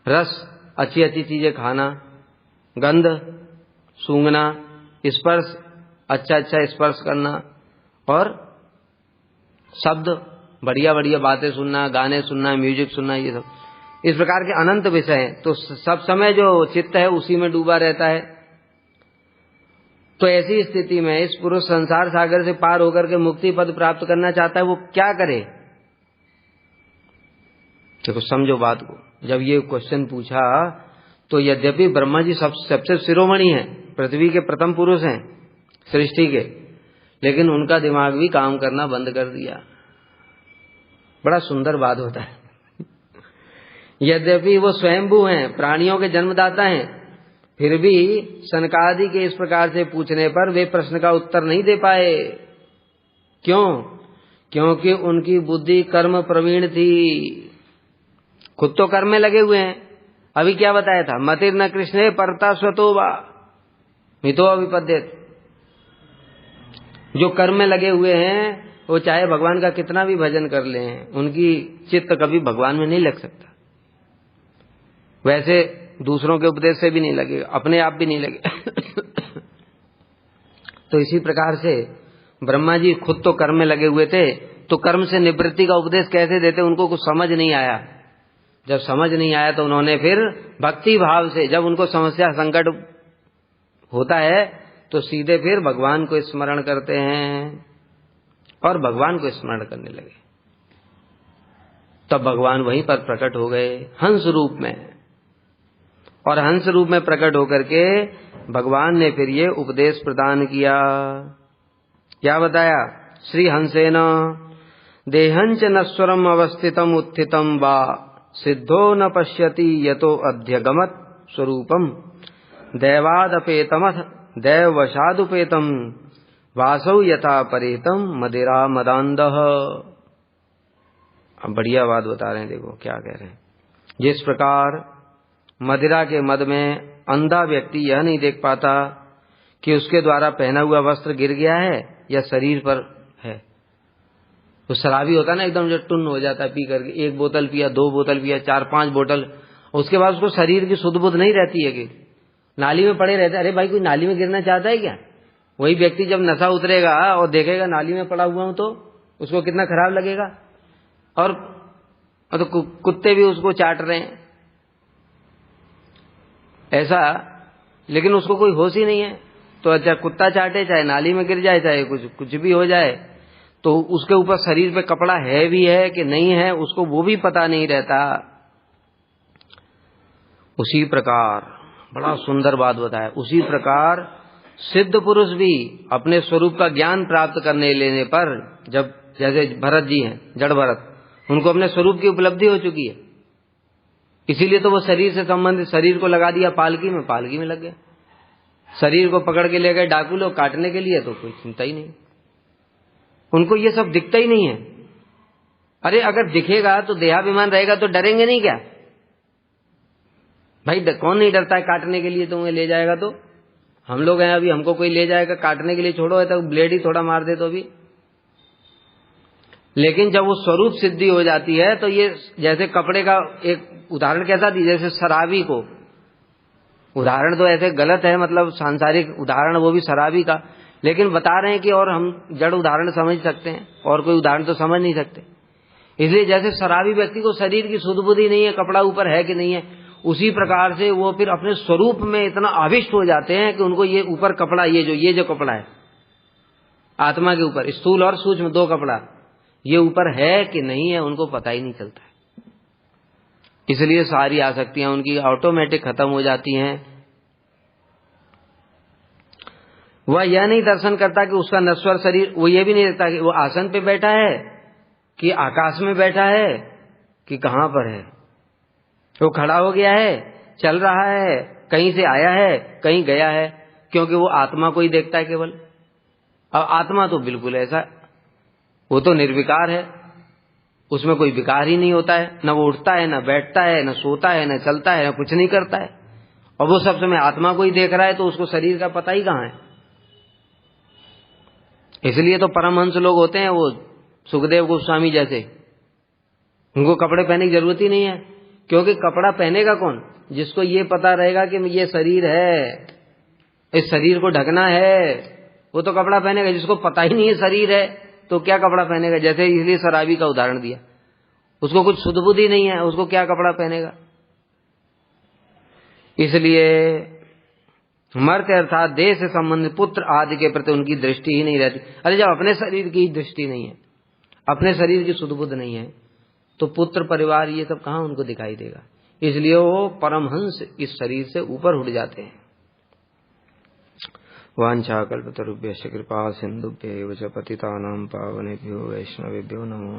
रस अच्छी अच्छी चीजें खाना, गंध सूंघना, स्पर्श अच्छा अच्छा स्पर्श करना, और शब्द बढ़िया बढ़िया बातें सुनना, गाने सुनना, म्यूजिक सुनना, ये सब इस प्रकार के अनंत विषय हैं। तो सब समय जो चित्त है उसी में डूबा रहता है। तो ऐसी स्थिति में इस पुरुष संसार सागर से पार होकर के मुक्ति पद प्राप्त करना चाहता है, वो क्या करे? देखो समझो बात को। जब ये क्वेश्चन पूछा तो यद्यपि ब्रह्मा जी सबसे शिरोमणि हैं, पृथ्वी के प्रथम पुरुष हैं सृष्टि के, लेकिन उनका दिमाग भी काम करना बंद कर दिया। बड़ा सुंदर बात होता है यद्यपि वो स्वयंभू हैं, प्राणियों के जन्मदाता हैं, फिर भी सनकादि के इस प्रकार से पूछने पर वे प्रश्न का उत्तर नहीं दे पाए। क्यों? क्योंकि उनकी बुद्धि कर्म प्रवीण थी, खुद तो कर्म में लगे हुए हैं। अभी क्या बताया था? मतिर न कृष्णे परता स्वतो वा मितो अविपद्येत। जो कर्म में लगे हुए हैं वो चाहे भगवान का कितना भी भजन कर लें, उनकी चित्त कभी भगवान में नहीं लग सकता। वैसे दूसरों के उपदेश से भी नहीं लगेगा, अपने आप भी नहीं लगेगा। तो इसी प्रकार से ब्रह्मा जी खुद तो कर्म में लगे हुए थे, तो कर्म से निवृत्ति का उपदेश कैसे देते, उनको कुछ समझ नहीं आया। जब समझ नहीं आया तो उन्होंने फिर भक्ति भाव से, जब उनको समस्या संकट होता है तो सीधे फिर भगवान को स्मरण करते हैं और भगवान को स्मरण करने लगे। तब भगवान वहीं पर प्रकट हो गए हंस रूप में, और हंस रूप में प्रकट होकर के भगवान ने फिर ये उपदेश प्रदान किया। क्या बताया? श्री हंसेन देहंच नश्वरम अवस्थितम उत्थितम वा सिद्धो न पश्यति यतो अध्यगमत स्वरूपम दैवादपेतमथ दैववशादुपेतम वासौ यथा परेतम मदिरा मदांधः। अब बढ़िया बात बता रहे हैं, देखो क्या कह रहे हैं। जिस प्रकार मदिरा के मद में अंधा व्यक्ति यह नहीं देख पाता कि उसके द्वारा पहना हुआ वस्त्र गिर गया है या शरीर पर है। तो शराबी होता है ना, एकदम जो टुन्न हो जाता है पी करके, 1 बोतल पिया, 2 बोतल पिया, 4-5 बोतल, उसके बाद उसको शरीर की सुध बुध नहीं रहती है कि नाली में पड़े रहते। अरे भाई, कोई नाली में गिरना चाहता है क्या? वही व्यक्ति जब नशा उतरेगा और देखेगा नाली में पड़ा हुआ हूं तो उसको कितना खराब लगेगा। और तो कुत्ते भी उसको चाट रहे हैं ऐसा, लेकिन उसको कोई होश ही नहीं है। तो अच्छा, कुत्ता चाटे, चाहे नाली में गिर जाए, चाहे कुछ भी हो जाए, तो उसके ऊपर शरीर पे कपड़ा है भी है कि नहीं है उसको वो भी पता नहीं रहता। उसी प्रकार बड़ा सुंदर बात बताया, उसी प्रकार सिद्ध पुरुष भी अपने स्वरूप का ज्ञान प्राप्त करने लेने पर, जब जैसे भरत जी हैं, जड़ भरत, उनको अपने स्वरूप की उपलब्धि हो चुकी है, इसीलिए तो वो शरीर से संबंधित, शरीर को लगा दिया पालकी में लग गए। शरीर को पकड़ के ले गए डाकू लोग काटने के लिए, तो कोई चिंता ही नहीं, उनको ये सब दिखता ही नहीं है। अरे अगर दिखेगा तो देहाभिमान रहेगा तो डरेंगे नहीं क्या भाई? कौन नहीं डरता है काटने के लिए, तुम्हें ले जाएगा तो। हम लोग हैं, अभी हमको कोई ले जाएगा काटने के लिए, छोड़ो है तो ब्लेड ही थोड़ा मार दे तो भी। लेकिन जब वो स्वरूप सिद्धि हो जाती है तो ये, जैसे कपड़े का एक उदाहरण कैसा दी, जैसे शराबी को, उदाहरण तो ऐसे गलत है, मतलब सांसारिक उदाहरण वो भी शराबी का, लेकिन बता रहे हैं कि और हम जड़ उदाहरण समझ सकते हैं और कोई उदाहरण तो समझ नहीं सकते। इसलिए जैसे शराबी व्यक्ति को शरीर की सुध बुद्धि नहीं है, कपड़ा ऊपर है कि नहीं है, उसी प्रकार से वो फिर अपने स्वरूप में इतना आविष्ट हो जाते हैं कि उनको ये ऊपर कपड़ा, ये जो कपड़ा है आत्मा के ऊपर, स्थूल और सूक्ष्म 2 कपड़ा, ये ऊपर है कि नहीं है उनको पता ही नहीं चलता है। इसलिए सारी आसक्तियां उनकी ऑटोमेटिक खत्म हो जाती हैं। वह यह नहीं दर्शन करता कि उसका नश्वर शरीर, वो ये भी नहीं देखता कि वो आसन पे बैठा है कि आकाश में बैठा है कि कहां पर है। वो खड़ा हो गया है, चल रहा है, कहीं से आया है, कहीं गया है, क्योंकि वो आत्मा को ही देखता है केवल। अब आत्मा तो बिल्कुल ऐसा, वो तो निर्विकार है, उसमें कोई विकार ही नहीं होता है, न वो उठता है, न बैठता है, न सोता है, न चलता है, न कुछ नहीं करता है, और वो सब समय आत्मा को ही देख रहा है, तो उसको शरीर का पता ही कहां है। इसलिए तो परमहंस लोग होते हैं, वो सुखदेव गोस्वामी जैसे, उनको कपड़े पहनने की जरूरत ही नहीं है, क्योंकि कपड़ा पहनेगा कौन? जिसको ये पता रहेगा कि ये शरीर है, इस शरीर को ढकना है, वो तो कपड़ा पहनेगा। जिसको पता ही नहीं है शरीर है तो क्या कपड़ा पहनेगा? जैसे इसलिए शराबी का उदाहरण दिया, उसको कुछ सुध बुद्धि नहीं है, उसको क्या कपड़ा पहनेगा? इसलिए मर्त्य अर्थात देह से संबंधित पुत्र आदि के प्रति उनकी दृष्टि ही नहीं रहती। अरे जब अपने शरीर की दृष्टि नहीं है, अपने शरीर की सुध बुद्ध नहीं है, तो पुत्र परिवार ये सब कहां उनको दिखाई देगा। इसलिए वो परमहंस इस शरीर से ऊपर उठ जाते हैं। वांछा कल्पतरुभ्यश्च कृपा सिंधुभ्यैव च पतितानां पावनेभ्यो वैष्णवेभ्यो नमो।